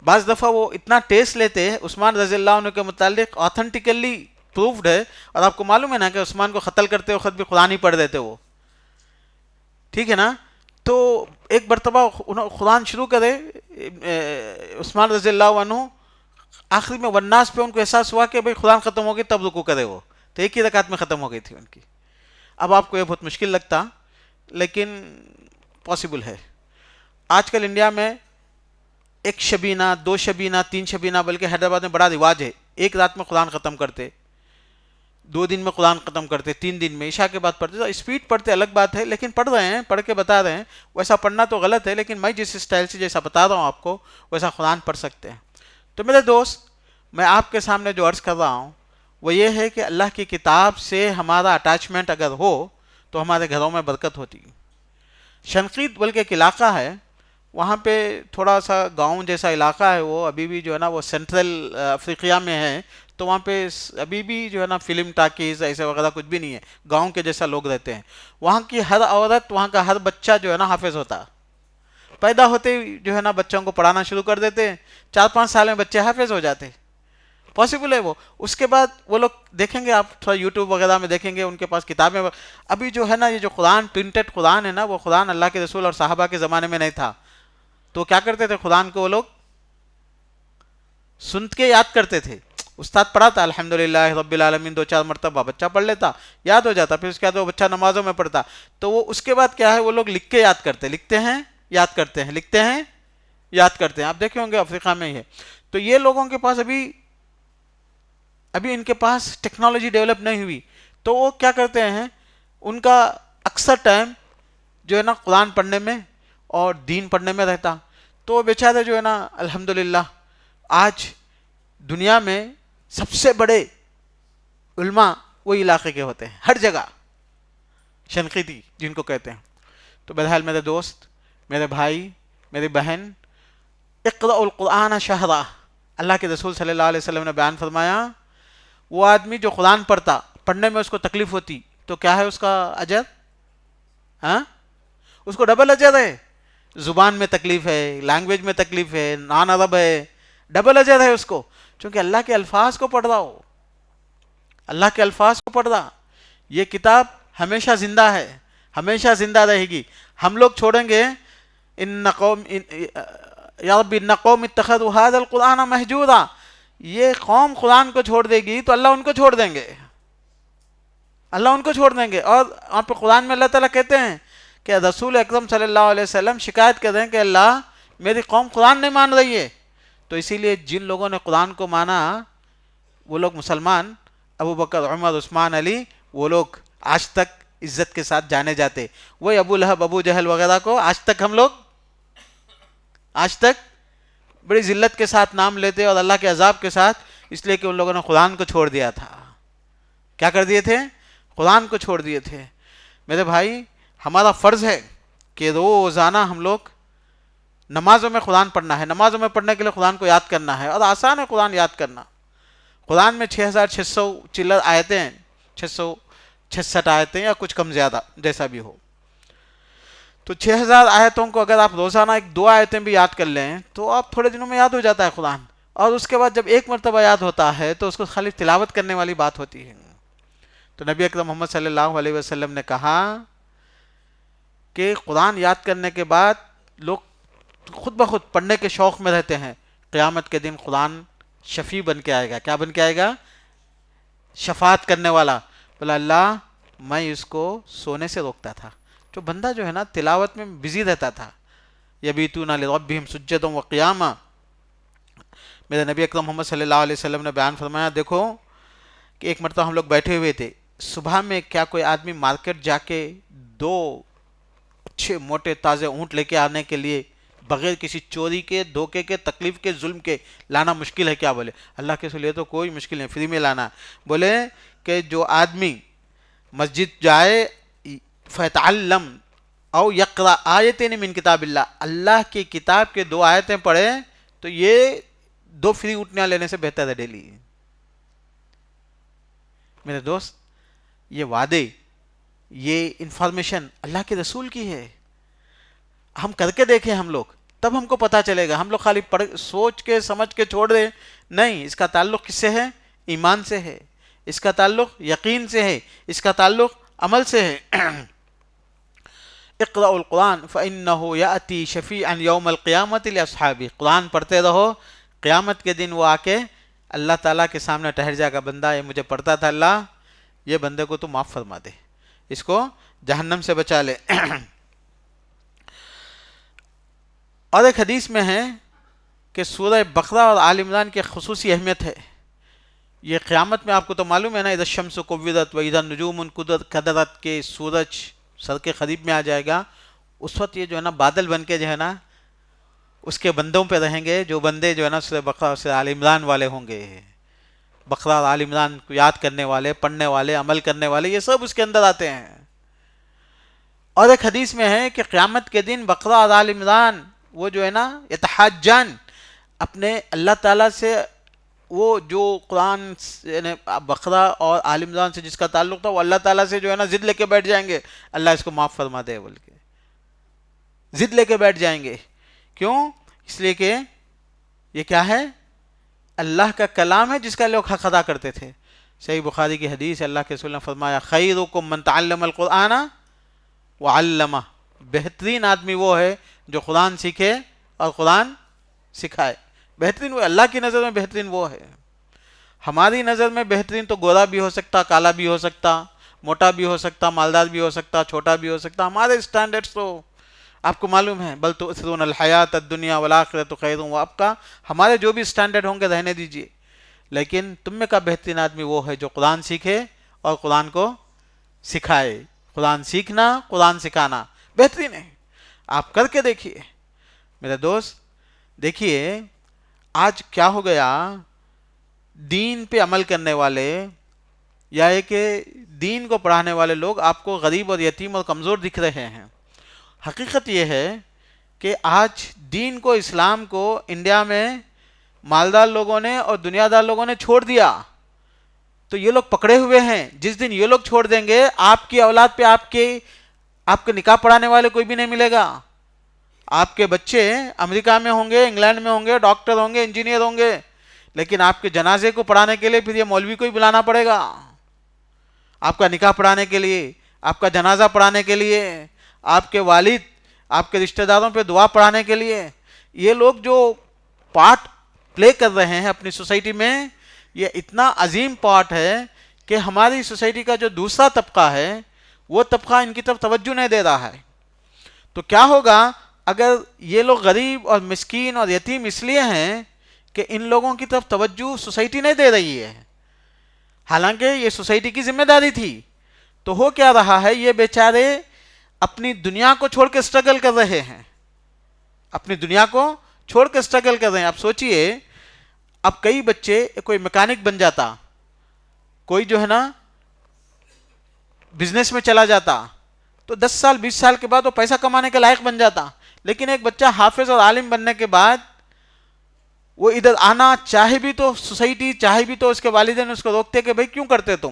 بعض دفعہ وہ اتنا ٹیسٹ لیتے، عثمان رضی اللہ عنہ کے متعلق آتھنٹیکلی پروفڈ ہے، اور آپ کو معلوم ہے نا کہ عثمان کو قتل کرتے وقت بھی قرآن ہی پڑھ دیتے وہ، ٹھیک ہے نا. تو ایک مرتبہ قرآن شروع کرے عثمان رضی اللہ عنہ، آخری میں والناس پہ ان کو احساس ہوا کہ بھئی قرآن ختم ہو گئی، تب رکوع کرے وہ، تو ایک ہی رکعت میں ختم ہو گئی تھی ان کی. اب آپ کو یہ بہت مشکل لگتا، لیکن پاسبل ہے. آج کل انڈیا میں 1 شبینہ، 2 شبینہ، 3 شبینہ، بلکہ حیدرآباد میں بڑا رواج ہے، ایک رات میں قرآن ختم کرتے، 2 دن میں قرآن ختم کرتے، 3 دن میں، عشاء کے بعد پڑھتے. تو اسپیڈ پڑھتے الگ بات ہے، لیکن پڑھ رہے ہیں، پڑھ کے بتا رہے ہیں. ویسا پڑھنا تو غلط ہے، لیکن میں جس اسٹائل سے جیسا بتا رہا ہوں آپ کو، ویسا قرآن پڑھ سکتے ہیں. تو میرے دوست، میں آپ کے سامنے جو عرض کر رہا ہوں وہ یہ ہے کہ اللہ کی کتاب سے ہمارا اٹیچمنٹ اگر ہو تو ہمارے گھروں میں برکت ہوتی. شنقیط بلکہ ایک علاقہ ہے، وہاں پہ تھوڑا سا گاؤں جیسا علاقہ ہے، وہ ابھی بھی جو ہے نا وہ سینٹرل افریقیہ میں ہے. تو وہاں پہ ابھی بھی جو ہے نا فلم ٹاکیز ایسے وغیرہ کچھ بھی نہیں ہے، گاؤں کے جیسا لوگ رہتے ہیں. وہاں کی ہر عورت، وہاں کا ہر بچہ جو ہے نا حافظ ہوتا، پیدا ہوتے ہی جو ہے نا بچوں کو پڑھانا شروع کر دیتے، 4-5 سال میں بچے حافظ ہو جاتے. پاسبل ہے وہ. اس کے بعد وہ لوگ دیکھیں گے، آپ تھوڑا یوٹیوب وغیرہ میں دیکھیں گے، ان کے پاس کتابیں. ابھی جو ہے نا یہ جو قرآن پرنٹڈ قرآن ہے نا، وہ قرآن اللہ کے رسول اور صحابہ کے زمانے میں نہیں تھا. تو کیا کرتے تھے، قرآن کو وہ لوگ سن کے یاد کرتے تھے. استاد پڑھاتا، الحمدللہ رب العالمین 2-4 مرتبہ، بچہ پڑھ لیتا، یاد ہو جاتا. پھر اس کے بعد وہ بچہ نمازوں میں پڑھتا. تو وہ اس کے بعد کیا ہے، وہ لوگ لکھ کے یاد کرتے، لکھتے ہیں یاد کرتے ہیں، لکھتے ہیں یاد کرتے ہیں. آپ دیکھے ہوں گے افریقہ میں ہی ہے. تو یہ لوگوں کے پاس ابھی ان کے پاس ٹیکنالوجی ڈیولپ نہیں ہوئی. تو وہ کیا کرتے ہیں، ان کا اکثر ٹائم جو ہے نا قرآن پڑھنے میں اور دین پڑھنے میں رہتا. تو بیچارے جو ہے نا الحمدللہ آج دنیا میں سب سے بڑے علماء وہی علاقے کے ہوتے ہیں، ہر جگہ شنقیطی جن کو کہتے ہیں. تو بہرحال میرے دوست، میرے بھائی، میری بہن، اقرأ القرآن شہرا، اللہ کے رسول صلی اللہ علیہ وسلم نے بیان فرمایا وہ آدمی جو قرآن پڑھتا، پڑھنے میں اس کو تکلیف ہوتی، تو کیا ہے اس کا اجر؟ ہاں، اس کو ڈبل اجر ہے. زبان میں تکلیف ہے، لینگویج میں تکلیف ہے، نان عرب ہے، ڈبل اجر ہے اس کو، چونکہ اللہ کے الفاظ کو پڑھ رہا ہو، اللہ کے الفاظ کو پڑھ رہا. یہ کتاب ہمیشہ زندہ ہے، ہمیشہ زندہ رہے گی. ہم لوگ چھوڑیں گے، ان قوم یا رب ان قوم اتخذوا هذا القرآن مہجورا، یہ قوم قرآن کو چھوڑ دے گی تو اللہ ان کو چھوڑ دیں گے، اللہ ان کو چھوڑ دیں گے. اور وہاں پہ قرآن میں اللہ تعالیٰ کہتے ہیں کہ رسول اکرم صلی اللہ علیہ وسلم شکایت کر رہے ہیں کہ اللہ میری قوم قرآن نہیں مان رہی ہے. تو اسی لیے جن لوگوں نے قرآن کو مانا وہ لوگ مسلمان، ابو بکر، عمر، عثمان، علی، وہ لوگ آج تک عزت کے ساتھ جانے جاتے. وہی ابو لہب، ابو جہل وغیرہ کو آج تک ہم لوگ آج تک بڑی ذلت کے ساتھ نام لیتے اور اللہ کے عذاب کے ساتھ، اس لیے کہ ان لوگوں نے قرآن کو چھوڑ دیا تھا. کیا کر دیے تھے؟ قرآن کو چھوڑ دیے تھے. میرے بھائی، ہمارا فرض ہے کہ روزانہ ہم لوگ نمازوں میں قرآن پڑھنا ہے. نمازوں میں پڑھنے کے لیے قرآن کو یاد کرنا ہے، اور آسان ہے قرآن یاد کرنا. قرآن میں 6600 چلر آیتیں ہیں، 666 آیتیں یا کچھ کم زیادہ جیسا بھی ہو. تو 6000 آیتوں کو اگر آپ روزانہ 1-2 آیتیں بھی یاد کر لیں تو آپ تھوڑے دنوں میں یاد ہو جاتا ہے قرآن. اور اس کے بعد جب ایک مرتبہ یاد ہوتا ہے تو اس کو خالی تلاوت کرنے والی بات ہوتی ہے. تو نبی اکرم محمد صلی اللہ علیہ وسلم نے کہا کہ قرآن یاد کرنے کے بعد لوگ خود بخود پڑھنے کے شوق میں رہتے ہیں. قیامت کے دن قرآن شفیع بن کے آئے گا. کیا بن کے آئے گا؟ شفاعت کرنے والا. بولا اللہ میں اس کو سونے سے روکتا تھا. جو بندہ جو ہے نا تلاوت میں بزی رہتا تھا، یبیتون لربہم سجدا وقیاما. میرے نبی اکرم محمد صلی اللہ علیہ وسلم نے بیان فرمایا، دیکھو کہ ایک مرتبہ ہم لوگ بیٹھے ہوئے تھے، صبح میں کیا کوئی آدمی مارکیٹ جا کے 2 اچھے موٹے تازے اونٹ لے کے آنے کے لیے بغیر کسی چوری کے، دھوکے کے، تکلیف کے، ظلم کے لانا مشکل ہے کیا؟ بولے اللہ کے رسول یہ تو کوئی مشکل نہیں، فری میں لانا. بولے کہ جو آدمی مسجد جائے فیتعلم او یقرأ آیتین من کتاب اللہ، اللہ کی کتاب کے 2 آیتیں پڑھے تو یہ 2 فری اونٹیاں لینے سے بہتر ہے ڈیلی. میرے دوست، یہ وعدے، یہ انفارمیشن اللہ کے رسول کی ہے. ہم کر کے دیکھیں ہم لوگ، تب ہم کو پتا چلے گا. ہم لوگ خالی سوچ کے سمجھ کے چھوڑ دیں، نہیں. اس کا تعلق کس سے ہے؟ ایمان سے ہے. اس کا تعلق یقین سے ہے. اس کا تعلق عمل سے ہے. اقرأ القرآن فإنه يأتي شفيعا يوم القيامة لأصحابه. قرآن پڑھتے رہو، قیامت کے دن وہ آ کے اللہ تعالیٰ کے سامنے ٹھہر جائے گا. بندہ یہ مجھے پڑھتا تھا، اللہ یہ بندے کو تو معاف فرما دے، اس کو جہنم سے بچا لے. اور ایک حدیث میں ہے کہ سورہ بقرہ اور آل عمران کی خصوصی اہمیت ہے. یہ قیامت میں آپ کو تو معلوم ہے نا، اذا الشمس کورت و اذا النجوم انکدرت، کے سورج سر کے قریب میں آ جائے گا. اس وقت یہ جو ہے نا بادل بن کے جو ہے نا اس کے بندوں پہ رہیں گے، جو بندے جو ہے نا سورہ بقرہ اور سورہ آل عمران والے ہوں گے. بقرہ اور آل عمران کو یاد کرنے والے، پڑھنے والے، عمل کرنے والے، یہ سب اس کے اندر آتے ہیں. اور ایک حدیث میں ہے کہ قیامت کے دن بقرہ اور آل عمران وہ جو ہے نا یتحاجان، اپنے اللہ تعالیٰ سے، وہ جو قرآن یعنی بقرہ اور آل عمران سے جس کا تعلق تھا، وہ اللہ تعالیٰ سے جو ہے نا ضد لے کے بیٹھ جائیں گے، اللہ اس کو معاف فرما دے بول کے ضد لے کے بیٹھ جائیں گے. کیوں؟ اس لیے کہ یہ کیا ہے؟ اللہ کا کلام ہے جس کا لوگ حق ادا کرتے تھے. صحیح بخاری کی حدیث، اللہ کے رسول نے فرمایا خیرکم من تعلم القرآن وعلمہ. بہترین آدمی وہ ہے جو قرآن سیکھے اور قرآن سکھائے. بہترین وہ، اللہ کی نظر میں بہترین وہ ہے. ہماری نظر میں بہترین تو گورا بھی ہو سکتا، کالا بھی ہو سکتا، موٹا بھی ہو سکتا، مالدار بھی ہو سکتا، چھوٹا بھی ہو سکتا. ہمارے اسٹینڈرڈس تو آپ کو معلوم ہے، بل تؤثرون الحیات الدنیا والآخرۃ خیر وابقیٰ. ہمارے جو بھی اسٹینڈرڈ ہوں گے رہنے دیجئے، لیکن تم میں کا بہترین آدمی وہ ہے جو قرآن سیکھے اور قرآن کو سکھائے. قرآن سیکھنا، قرآن سکھانا بہترین ہے. آپ کر کے دیکھیے میرے دوست. دیکھیے آج کیا ہو گیا، دین پہ عمل کرنے والے یا یہ کہ دین کو پڑھانے والے لوگ آپ کو غریب اور یتیم اور کمزور دکھ رہے ہیں. حقیقت یہ ہے کہ آج دین کو، اسلام کو انڈیا میں مالدار لوگوں نے اور دنیا دار لوگوں نے چھوڑ دیا. تو یہ لوگ پکڑے ہوئے ہیں. جس دن یہ لوگ چھوڑ دیں گے آپ کی اولاد پہ آپ کے نکاح پڑھانے والے کوئی بھی نہیں ملے گا. آپ کے بچے امریکہ میں ہوں گے, انگلینڈ میں ہوں گے, ڈاکٹر ہوں گے, انجینئر ہوں گے, لیکن آپ کے جنازے کو پڑھانے کے لیے پھر یہ مولوی کو ہی بلانا پڑے گا. آپ کا نکاح پڑھانے کے لیے, آپ کا جنازہ پڑھانے کے لیے, آپ کے والد, آپ کے رشتہ داروں پہ دعا پڑھانے کے لیے. یہ لوگ جو پارٹ پلے کر رہے ہیں اپنی سوسائٹی میں, یہ اتنا عظیم پارٹ ہے کہ ہماری سوسائٹی کا جو دوسرا طبقہ ہے وہ طبقہ ان کی طرف توجہ نہیں دے رہا ہے. تو کیا ہوگا اگر یہ لوگ غریب اور مسکین اور یتیم اس لیے ہیں کہ ان لوگوں کی طرف توجہ سوسائٹی نہیں دے رہی ہے, حالانکہ یہ سوسائٹی کی ذمہ داری تھی. تو ہو کیا رہا ہے, یہ بیچارے اپنی دنیا کو چھوڑ کے سٹرگل کر رہے ہیں, اپنی دنیا کو چھوڑ کے سٹرگل کر رہے ہیں. آپ سوچئے, اب کئی بچے, کوئی میکینک بن جاتا, کوئی جو ہے نا بزنس میں چلا جاتا, تو 10 سال 20 سال کے بعد وہ پیسہ کمانے کے لائق بن جاتا. لیکن ایک بچہ حافظ اور عالم بننے کے بعد وہ ادھر آنا چاہے بھی تو سوسائٹی, چاہے بھی تو اس کے والدین اس کو روکتے کہ بھائی کیوں کرتے تم,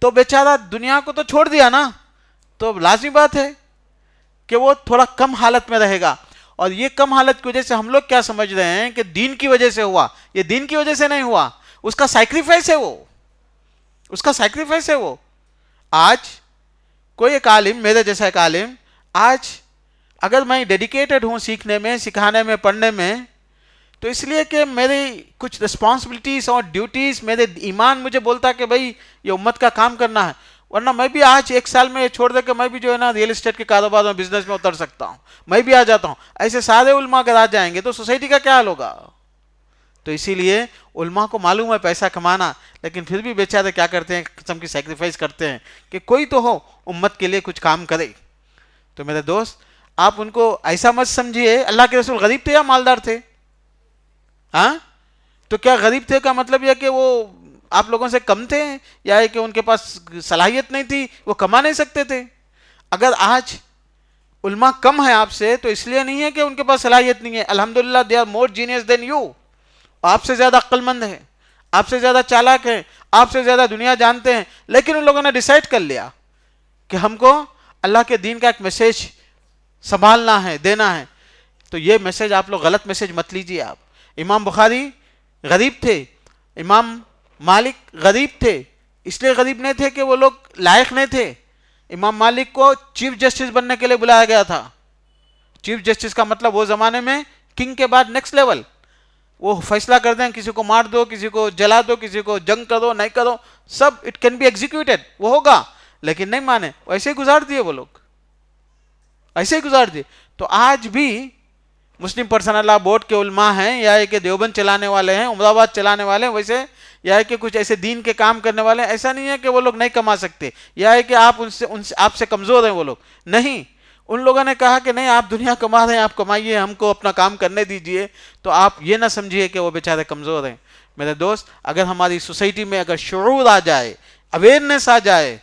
تو بیچارہ دنیا کو تو چھوڑ دیا نا, تو لازمی بات ہے کہ وہ تھوڑا کم حالت میں رہے گا. اور یہ کم حالت کی وجہ سے ہم لوگ کیا سمجھ رہے ہیں کہ دین کی وجہ سے ہوا. یہ دین کی وجہ سے نہیں ہوا, اس کا سیکریفائس ہے, وہ اس کا سیکریفائس ہے. وہ آج کوئی ایک عالم, میرے جیسا ایک عالم, آج اگر میں ڈیڈیکیٹڈ ہوں سیکھنے میں, سکھانے میں, پڑھنے میں, تو اس لیے کہ میری کچھ رسپانسبلٹیز اور ڈیوٹیز, میرے ایمان مجھے بولتا کہ بھائی یہ امت کا کام کرنا ہے. ورنہ میں بھی آج ایک سال میں چھوڑ دے کہ میں بھی جو ہے نا ریئل اسٹیٹ کے کاروبار میں, بزنس میں اتر سکتا ہوں, میں بھی آ جاتا ہوں. ایسے سارے علماء اگر آ جائیں گے تو سوسائٹی کا کیا حال ہوگا. تو اسی لیے علماء کو معلوم ہے پیسہ کمانا, لیکن پھر بھی بیچارے کیا کرتے ہیں, قسم کی سیکریفائس کرتے ہیں کہ کوئی تو ہو امت کے لیے کچھ کام کرے. تو میرے دوست, آپ ان کو ایسا مت سمجھیے. اللہ کے رسول غریب تھے یا مالدار تھے؟ ہاں, تو کیا غریب تھے کا مطلب یہ کہ وہ آپ لوگوں سے کم تھے, یا کہ ان کے پاس صلاحیت نہیں تھی, وہ کما نہیں سکتے تھے؟ اگر آج علماء کم ہیں آپ سے تو اس لیے نہیں ہے کہ ان کے پاس صلاحیت نہیں ہے. الحمدللہ they are more genius than you. آپ سے زیادہ عقل مند ہیں, آپ سے زیادہ چالاک ہیں, آپ سے زیادہ دنیا جانتے ہیں, لیکن ان لوگوں نے ڈیسائیڈ کر لیا کہ ہم کو اللہ کے دین کا ایک میسیج سنبھالنا ہے, دینا ہے. تو یہ میسیج آپ لوگ غلط میسیج مت لیجیے. آپ, امام بخاری غریب تھے, امام مالک غریب تھے, اس لیے غریب نہیں تھے کہ وہ لوگ لائق نہیں تھے. امام مالک کو چیف جسٹس بننے کے لیے بلایا گیا تھا. چیف جسٹس کا مطلب وہ زمانے میں کنگ کے بعد نیکسٹ لیول, وہ فیصلہ کر دیں کسی کو مار دو, کسی کو جلا دو, کسی کو جنگ کرو, نہیں کرو, سب اٹ کین بی ایگزیکیوٹیڈ, وہ ہوگا. لیکن نہیں مانے, ایسے ہی گزار دیے وہ لوگ, ایسے ہی گزار دیے. تو آج بھی مسلم پرسنل لا بورڈ کے علماء ہیں, یا کہ دیوبند چلانے والے ہیں, عمر آباد چلانے والے ہیں, ویسے یا کہ کچھ ایسے دین کے کام کرنے والے ہیں. ایسا نہیں ہے کہ وہ لوگ نہیں کما سکتے, یا کہ آپ سے کمزور ہیں وہ لوگ, نہیں. ان لوگوں نے کہا کہ نہیں, آپ دنیا کما رہے ہیں, آپ کمائیے, ہم کو اپنا کام کرنے دیجئے. تو آپ یہ نہ سمجھیے کہ وہ بیچارے کمزور ہیں. میرے دوست, اگر ہماری سوسائٹی میں اگر شعور آ جائے, اویئرنیس آ جائے,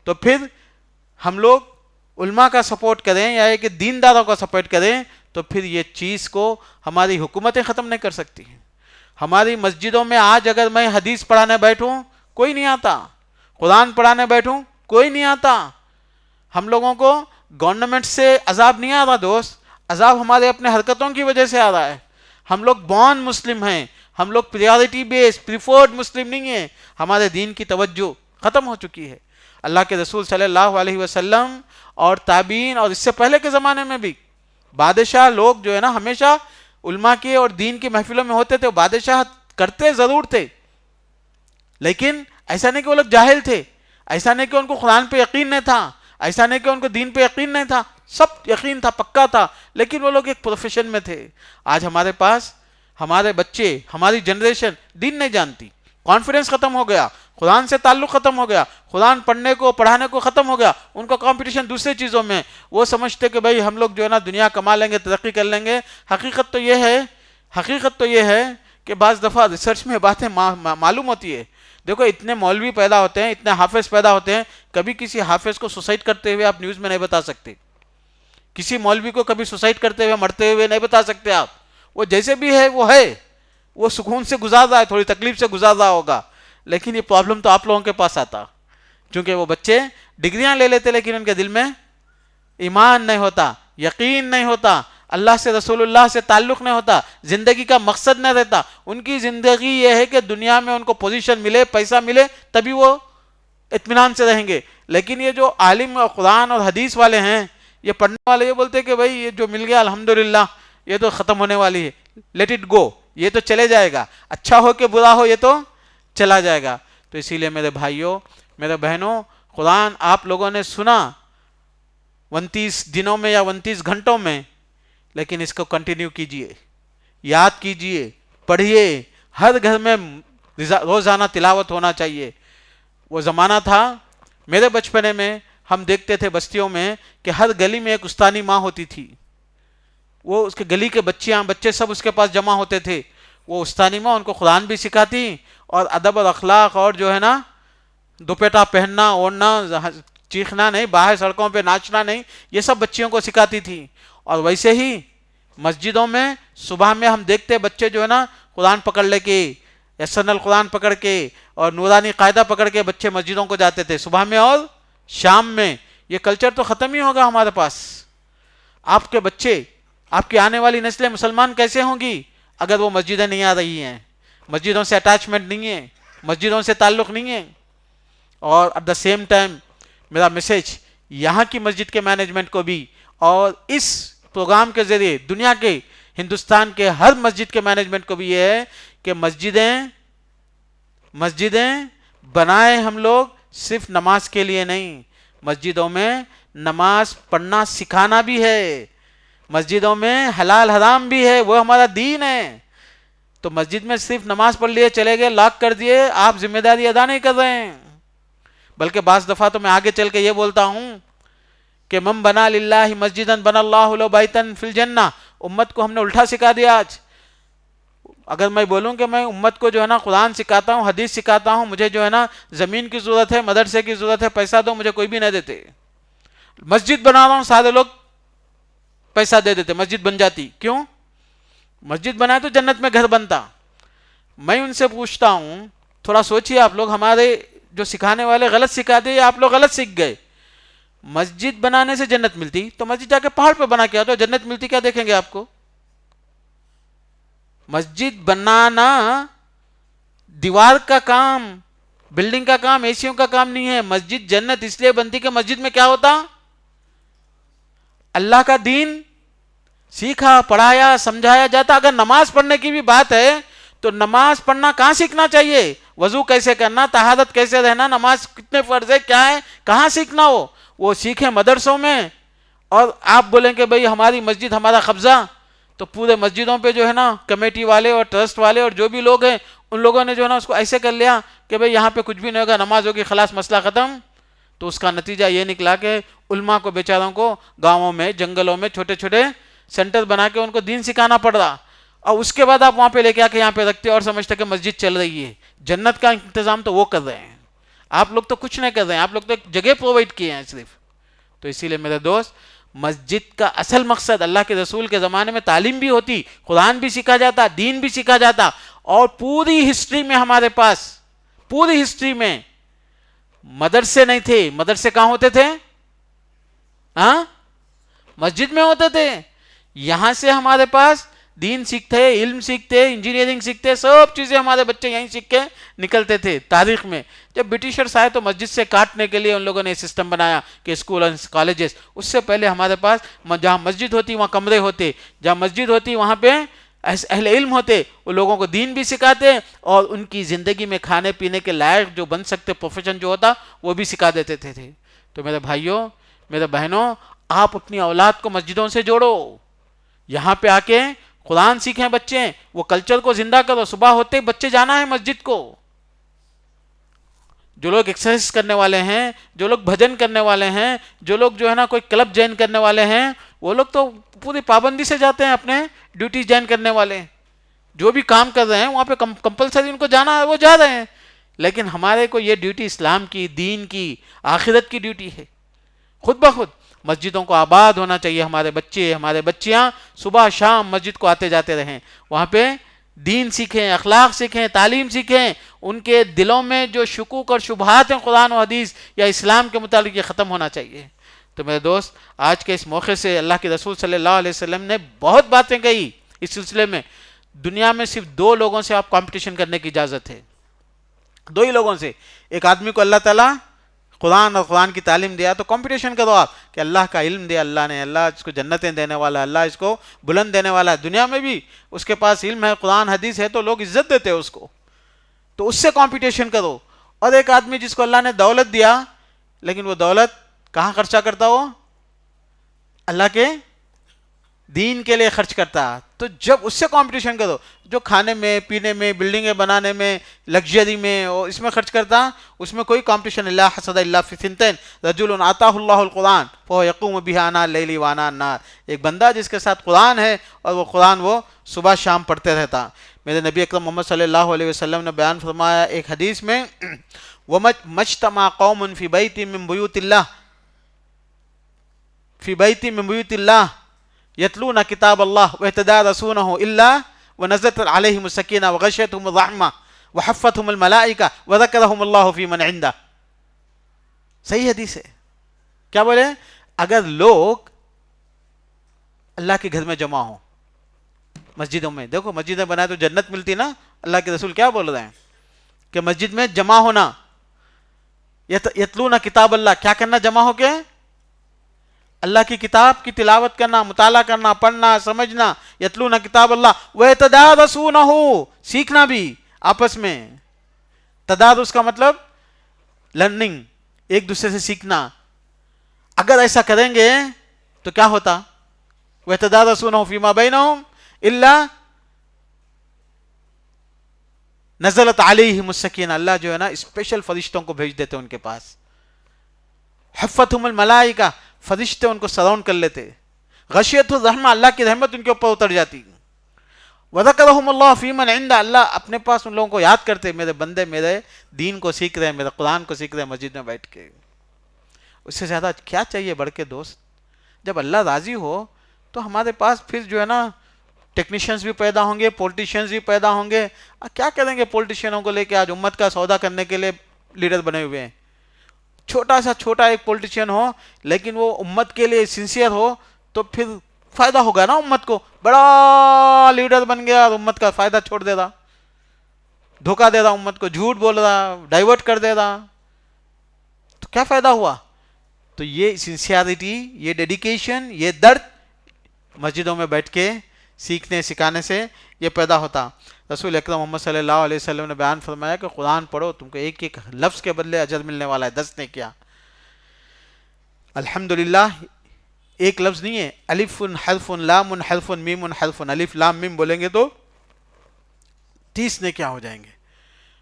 تو پھر ہم لوگ علماء کا سپورٹ کریں یا کہ دینداروں کا سپورٹ کریں, تو پھر یہ چیز کو ہماری حکومتیں ختم نہیں کر سکتی. ہماری مسجدوں میں آج اگر میں حدیث پڑھانے بیٹھوں کوئی نہیں آتا, قرآن پڑھانے بیٹھوں کوئی نہیں آتا. ہم لوگوں کو گورنمنٹ سے عذاب نہیں آ رہا دوست, عذاب ہمارے اپنے حرکتوں کی وجہ سے آ رہا ہے. ہم لوگ بورن مسلم ہیں, ہم لوگ پریورٹی بیس پریفرڈ مسلم نہیں ہیں, ہمارے دین کی توجہ ختم ہو چکی ہے. اللہ کے رسول صلی اللہ علیہ وسلم اور تابعین اور اس سے پہلے کے زمانے میں بھی بادشاہ لوگ جو ہے نا ہمیشہ علماء کی اور دین کی محفلوں میں ہوتے تھے. وہ بادشاہ کرتے ضرور تھے, لیکن ایسا نہیں کہ وہ لوگ جاہل تھے, ایسا نہیں کہ ان کو قرآن پہ یقین نہیں تھا, ایسا نہیں کہ ان کو دین پہ یقین نہیں تھا, سب یقین تھا, پکا تھا, لیکن وہ لوگ ایک پروفیشن میں تھے. آج ہمارے پاس ہمارے بچے, ہماری جنریشن دین نہیں جانتی, کانفیڈنس ختم ہو گیا, قرآن سے تعلق ختم ہو گیا, قرآن پڑھنے کو پڑھانے کو ختم ہو گیا, ان کا کمپٹیشن دوسرے چیزوں میں. وہ سمجھتے کہ بھائی ہم لوگ جو ہے نا دنیا کما لیں گے, ترقی کر لیں گے. حقیقت تو یہ ہے کہ بعض دفعہ ریسرچ میں باتیں معلوم ہوتی ہے. دیکھو, اتنے مولوی پیدا ہوتے ہیں, اتنے حافظ پیدا ہوتے ہیں, کبھی کسی حافظ کو سوسائڈ کرتے ہوئے آپ نیوز میں نہیں بتا سکتے. کسی مولوی کو کبھی سوسائڈ کرتے ہوئے, مرتے ہوئے نہیں بتا سکتے آپ. وہ جیسے بھی ہے, وہ سکون سے گزار رہا ہے, تھوڑی تکلیف سے گزار رہا ہوگا, لیکن یہ پرابلم تو آپ لوگوں کے پاس آتا، کیونکہ وہ بچے ڈگریاں لے لیتے لیکن ان کے دل میں ایمان نہیں ہوتا، یقین نہیں ہوتا، اللہ سے رسول اللہ سے تعلق نہیں ہوتا، زندگی کا مقصد نہیں رہتا. ان کی زندگی یہ ہے کہ دنیا میں ان کو پوزیشن ملے، پیسہ ملے، تبھی وہ اطمینان سے رہیں گے. لیکن یہ جو عالم اور قرآن اور حدیث والے ہیں، یہ پڑھنے والے یہ بولتے ہیں کہ بھائی یہ جو مل گیا الحمدللہ، یہ تو ختم ہونے والی ہے، لیٹ اٹ گو، یہ تو چلے جائے گا، اچھا ہو کہ برا ہو یہ تو چلا جائے گا. تو اسی لیے میرے بھائیوں، میرے بہنوں، قرآن آپ لوگوں نے سنا 29 دنوں میں یا 29 گھنٹوں میں، لیکن اس کو کنٹینیو کیجئے، یاد کیجئے، پڑھیے، ہر گھر میں روزانہ تلاوت ہونا چاہیے. وہ زمانہ تھا میرے بچپنے میں، ہم دیکھتے تھے بستیوں میں کہ ہر گلی میں ایک استانی ماں ہوتی تھی. وہ اس کے گلی کے بچے سب اس کے پاس جمع ہوتے تھے. وہ استانی ماں ان کو قرآن بھی سکھاتی اور ادب اور اخلاق اور جو ہے نا دوپٹہ پہننا، اوڑھنا، چیخنا نہیں، باہر سڑکوں پہ ناچنا نہیں، یہ سب بچیوں کو سکھاتی تھی. اور ویسے ہی مسجدوں میں صبح میں ہم دیکھتے بچے جو ہے نا قرآن پکڑ لے کے، یسن القرآن پکڑ کے اور نورانی قاعدہ پکڑ کے بچے مسجدوں کو جاتے تھے صبح میں اور شام میں. یہ کلچر تو ختم ہی ہوگا ہمارے پاس. آپ کے بچے، آپ کی آنے والی نسلیں مسلمان کیسے ہوں گی اگر وہ مسجدیں نہیں آ رہی ہیں، مسجدوں سے اٹیچمنٹ نہیں ہے، مسجدوں سے تعلق نہیں ہے. اور ایٹ دا سیم ٹائم میرا میسیج یہاں کی مسجد کے مینجمنٹ کو بھی، اور اس پروگرام کے ذریعے دنیا کے، ہندوستان کے ہر مسجد کے مینجمنٹ کو بھی یہ ہے کہ مسجدیں بنائیں ہم لوگ صرف نماز کے لیے نہیں. مسجدوں میں نماز پڑھنا سکھانا بھی ہے، مسجدوں میں حلال حرام بھی ہے، وہ ہمارا دین ہے. تو مسجد میں صرف نماز پڑھ لیے چلے گئے، لاک کر دیے، آپ ذمہ داری ادا نہیں کر رہے ہیں. بلکہ بعض دفعہ تو میں آگے چل کے یہ بولتا ہوں کہ من بنا للہ مسجدا بنا اللہ لہ بیتا فی الجنہ. امت کو ہم نے الٹا سکھا دیا آج. اگر میں بولوں کہ میں امت کو جو ہے نا قرآن سکھاتا ہوں، حدیث سکھاتا ہوں، مجھے جو ہے نا زمین کی ضرورت ہے، مدرسے کی ضرورت ہے، پیسہ دو، مجھے کوئی بھی نہیں دیتے. مسجد بنا رہا ہوں، سارے لوگ پیسہ دے دیتے، مسجد بن جاتی. کیوں؟ مسجد بنائے تو جنت میں گھر بنتا. میں ان سے پوچھتا ہوں تھوڑا سوچئے آپ لوگ، ہمارے جو سکھانے والے غلط سکھاتے یا آپ لوگ غلط سیکھ گئے؟ مسجد بنانے سے جنت ملتی تو مسجد جا کے پہاڑ پہ بنا کے آ تو جنت ملتی کیا دیکھیں گے آپ کو؟ مسجد بنانا دیوار کا کام، بلڈنگ کا کام، ایسیوں کا کام نہیں ہے. مسجد جنت اس لیے بنتی کہ مسجد میں کیا ہوتا؟ اللہ کا دین سیکھا، پڑھایا، سمجھایا جاتا. اگر نماز پڑھنے کی بھی بات ہے تو نماز پڑھنا کہاں سیکھنا چاہیے؟ وضو کیسے کرنا، طہارت کیسے رہنا، نماز کتنے فرض ہے، کیا ہے، کہاں سیکھنا؟ وہ سیکھیں مدرسوں میں. اور آپ بولیں کہ بھئی ہماری مسجد ہمارا قبضہ، تو پورے مسجدوں پہ جو ہے نا کمیٹی والے اور ٹرسٹ والے اور جو بھی لوگ ہیں ان لوگوں نے جو ہے نا اس کو ایسے کر لیا کہ بھئی یہاں پہ کچھ بھی نہیں ہوگا، نماز ہوگی، خلاص مسئلہ ختم. تو اس کا نتیجہ یہ نکلا کہ علماء کو بیچاروں کو گاؤں میں، جنگلوں میں چھوٹے چھوٹے سینٹر بنا کے ان کو دین سکھانا پڑ رہا. اور اس کے بعد آپ وہاں پہ لے کے آ کے یہاں پہ رکھتے اور سمجھتے کہ مسجد چل رہی ہے. جنت کا انتظام تو وہ کر رہے ہیں، آپ لوگ تو کچھ نہیں کر رہے ہیں، آپ لوگ تو ایک جگہ پرووائڈ کیے ہیں صرف. تو اسی لیے میرے دوست، مسجد کا اصل مقصد، اللہ کے رسول کے زمانے میں تعلیم بھی ہوتی، قرآن بھی سیکھا جاتا، دین بھی سیکھا جاتا. اور پوری ہسٹری میں ہمارے پاس، پوری ہسٹری میں مدرسے نہیں تھے. مدرسے کہاں ہوتے تھے؟ ہاں، مسجد میں ہوتے تھے. یہاں سے ہمارے پاس دین سیکھتے، علم سیکھتے، انجینئرنگ سیکھتے، سب چیزیں ہمارے بچے یہیں سیکھ کے نکلتے تھے. تاریخ میں جب برٹشرز آئے تو مسجد سے کاٹنے کے لیے ان لوگوں نے سسٹم بنایا کہ اسکول اور کالجز. اس سے پہلے ہمارے پاس جہاں مسجد ہوتی وہاں کمرے ہوتے، جہاں مسجد ہوتی وہاں پہ اہل علم ہوتے، وہ لوگوں کو دین بھی سکھاتے اور ان کی زندگی میں کھانے پینے کے لائق جو بن سکتے پروفیشن جو ہوتا وہ بھی سکھا دیتے تھے. تو میرے بھائیوں، میرے بہنوں، آپ اپنی اولاد کو مسجدوں سے جوڑو. یہاں پہ آ کے قرآن سیکھیں بچے، وہ کلچر کو زندہ کرو. صبح ہوتے ہی بچے جانا ہے مسجد کو. جو لوگ ایکسرسائز کرنے والے ہیں، جو لوگ بھجن کرنے والے ہیں، جو لوگ جو ہے نا کوئی کلب جوائن کرنے والے ہیں، وہ لوگ تو پوری پابندی سے جاتے ہیں، اپنے ڈیوٹی جوائن کرنے والے جو بھی کام کر رہے ہیں وہاں پہ کمپلسری ان کو جانا ہے، وہ جا رہے ہیں. لیکن ہمارے کو یہ ڈیوٹی اسلام کی، دین کی، آخرت کی ڈیوٹی ہے. خود بخود مسجدوں کو آباد ہونا چاہیے. ہمارے بچے، ہمارے بچیاں صبح شام مسجد کو آتے جاتے رہیں. وہاں پہ دین سیکھیں، اخلاق سیکھیں، تعلیم سیکھیں، ان کے دلوں میں جو شکوک اور شبہات ہیں قرآن و حدیث یا اسلام کے متعلق، یہ ختم ہونا چاہیے۔ تو میرے دوست، آج کے اس موقع سے اللہ کے رسول صلی اللہ علیہ وسلم نے بہت باتیں کہی اس سلسلے میں۔ دنیا میں صرف دو لوگوں سے آپ کمپٹیشن کرنے کی اجازت ہے، دو ہی لوگوں سے۔ ایک آدمی کو اللہ تعالیٰ قرآن اور قرآن کی تعلیم دیا تو کمپٹیشن کرو آپ کہ اللہ کا علم دیا اللہ نے، اللہ اس کو جنتیں دینے والا ہے، اللہ اس کو بلند دینے والا ہے، دنیا میں بھی اس کے پاس علم ہے، قرآن حدیث ہے تو لوگ عزت دیتے ہیں اس کو، تو اس سے کمپٹیشن کرو۔ اور ایک آدمی جس کو اللہ نے دولت دیا لیکن وہ دولت کہاں خرچہ کرتا ہو؟ اللہ کے دین کے لیے خرچ کرتا، تو جب اس سے کمپٹیشن کرو، جو کھانے میں، پینے میں، بلڈنگیں بنانے میں، لگژری میں، اور اس میں خرچ کرتا، اس میں کوئی کمپٹیشن اللہ حسد اللہ فی ثنتین رجل آتاہ اللہ القرآن فہو یقوم بہ آناء اللیل وآناء النہار، ایک بندہ جس کے ساتھ قرآن ہے اور وہ قرآن وہ صبح شام پڑھتے رہتا۔ میرے نبی اکرم محمد صلی اللہ علیہ وسلم نے بیان فرمایا ایک حدیث میں، وَمَجْتَمَعَ قَوْمٌ فِي بَيْتٍ مِّن بُيُوتِ اللَّهِ فِي بَيْتٍ مِّن بُيُوتِ اللَّهِ يتلون کتاب اللہ ویتدارسونہ الا ونزلت علیہم السکینہ وغشیتہم الرحمہ وحفتہم الملائکہ وذکرہم اللہ فی من عندہ۔ صحیح حدیث ہے۔ کیا بولے؟ اگر لوگ اللہ کے گھر میں جمع ہوں، مسجدوں میں، دیکھو مسجدیں بنائے تو جنت ملتی نا، اللہ کے رسول کیا بول رہے ہیں کہ مسجد میں جمع ہونا، یتلون کتاب اللہ، کیا کرنا جمع ہو کے؟ اللہ کی کتاب کی تلاوت کرنا، مطالعہ کرنا، پڑھنا، سمجھنا، یتلون کتاب اللہ ویتدارسونہ، سیکھنا بھی آپس میں۔ تدارس کا مطلب لرننگ، ایک دوسرے سے سیکھنا۔ اگر ایسا کریں گے تو کیا ہوتا؟ ویتدارسونہ فیما بینہم الا نزلت علیہم السکینہ، اللہ جو ہے نا اسپیشل فرشتوں کو بھیج دیتے ان کے پاس، حفتہم الملائکہ، فرشتے ان کو سراؤنڈ کر لیتے، غشیت الرحمہ، اللہ کی رحمت ان کے اوپر اتر جاتی، وذکرہم اللہ فی من عندہ، اللہ اپنے پاس ان لوگوں کو یاد کرتے، میرے بندے میرے دین کو سیکھ رہے ہیں، میرے قرآن کو سیکھ رہے ہیں مسجد میں بیٹھ کے۔ اس سے زیادہ کیا چاہیے بڑھ کے دوست؟ جب اللہ راضی ہو تو ہمارے پاس پھر جو ہے نا ٹیکنیشینز بھی پیدا ہوں گے، پولیٹیشینز بھی پیدا ہوں گے۔ کیا کریں گے پولیٹیشینوں کو لے کے؟ آج امت کا سودا کرنے کے لیے لیڈر بنے ہوئے ہیں۔ چھوٹا سا چھوٹا ایک پولیٹیشین ہو لیکن وہ امت کے لیے سنسیئر ہو تو پھر فائدہ ہوگا نا امت کو۔ بڑا لیڈر بن گیا اور امت کا فائدہ چھوڑ دے رہا، دھوکہ دے رہا امت کو، جھوٹ بول رہا، ڈائیورٹ کر دے رہا، تو کیا فائدہ ہوا؟ تو یہ سنسیئرٹی، یہ ڈیڈیکیشن، یہ درد مسجدوں میں بیٹھ کے سیکھنے سکھانے سے یہ پیدا ہوتا۔ رسول اکرم محمد صلی اللہ علیہ وسلم نے بیان فرمایا کہ قرآن پڑھو، تم کو ایک ایک لفظ کے بدلے اجر ملنے والا ہے 10 نے کیا۔ الحمدللہ ایک لفظ نہیں ہے، الف حرف لام حرف میم حرف، الف لام میم بولیں گے تو 30 نے کیا ہو جائیں گے۔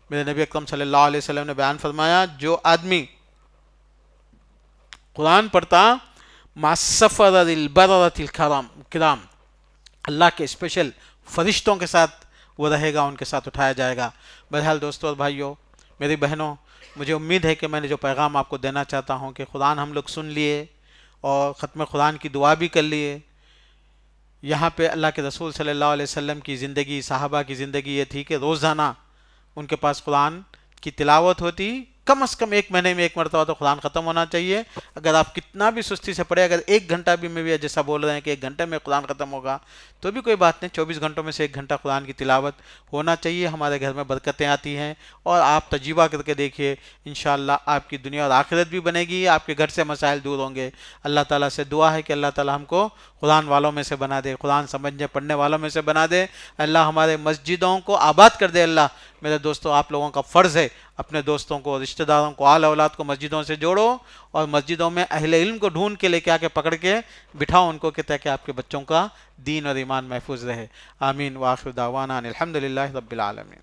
میرے نبی اکرم صلی اللہ علیہ وسلم نے بیان فرمایا جو آدمی قرآن پڑھتا مع السفرة البررة الکرام، اللہ کے اسپیشل فرشتوں کے ساتھ وہ رہے گا، ان کے ساتھ اٹھایا جائے گا۔ بہرحال دوستو اور بھائیوں، میری بہنوں، مجھے امید ہے کہ میں نے جو پیغام آپ کو دینا چاہتا ہوں کہ قرآن ہم لوگ سن لیے اور ختم قرآن کی دعا بھی کر لیے۔ یہاں پہ اللہ کے رسول صلی اللہ علیہ وسلم کی زندگی، صحابہ کی زندگی یہ تھی کہ روزانہ ان کے پاس قرآن کی تلاوت ہوتی، کم از کم 1 مہینے میں 1 مرتبہ تو قرآن ختم ہونا چاہیے۔ اگر آپ کتنا بھی سستی سے پڑھے، اگر 1 گھنٹہ بھی میں بھی جیسا بول رہے ہیں کہ 1 گھنٹے میں قرآن ختم ہوگا تو بھی کوئی بات نہیں، 24 گھنٹوں میں سے 1 گھنٹہ قرآن کی تلاوت ہونا چاہیے۔ ہمارے گھر میں برکتیں آتی ہیں، اور آپ تجربہ کر کے دیکھیے، انشاءاللہ آپ کی دنیا اور آخرت بھی بنے گی، آپ کے گھر سے مسائل دور ہوں گے۔ اللہ تعالیٰ سے دعا ہے کہ اللہ تعالیٰ ہم کو قرآن والوں میں سے بنا دے، قرآن سمجھنے پڑھنے والوں میں سے بنا دے۔ اللہ ہمارے مسجدوں کو آباد کر دے۔ اللہ میرے دوستوں، آپ لوگوں کا فرض ہے اپنے دوستوں کو، رشتہ داروں کو، آل اولاد کو مسجدوں سے جوڑو، اور مسجدوں میں اہل علم کو ڈھونڈ کے لے کے آ کے پکڑ کے بٹھاؤ ان کو، کہ تاکہ آپ کے بچوں کا دین اور ایمان محفوظ رہے۔ آمین۔ وآخر دعوانا ان الحمدللہ رب العالمین۔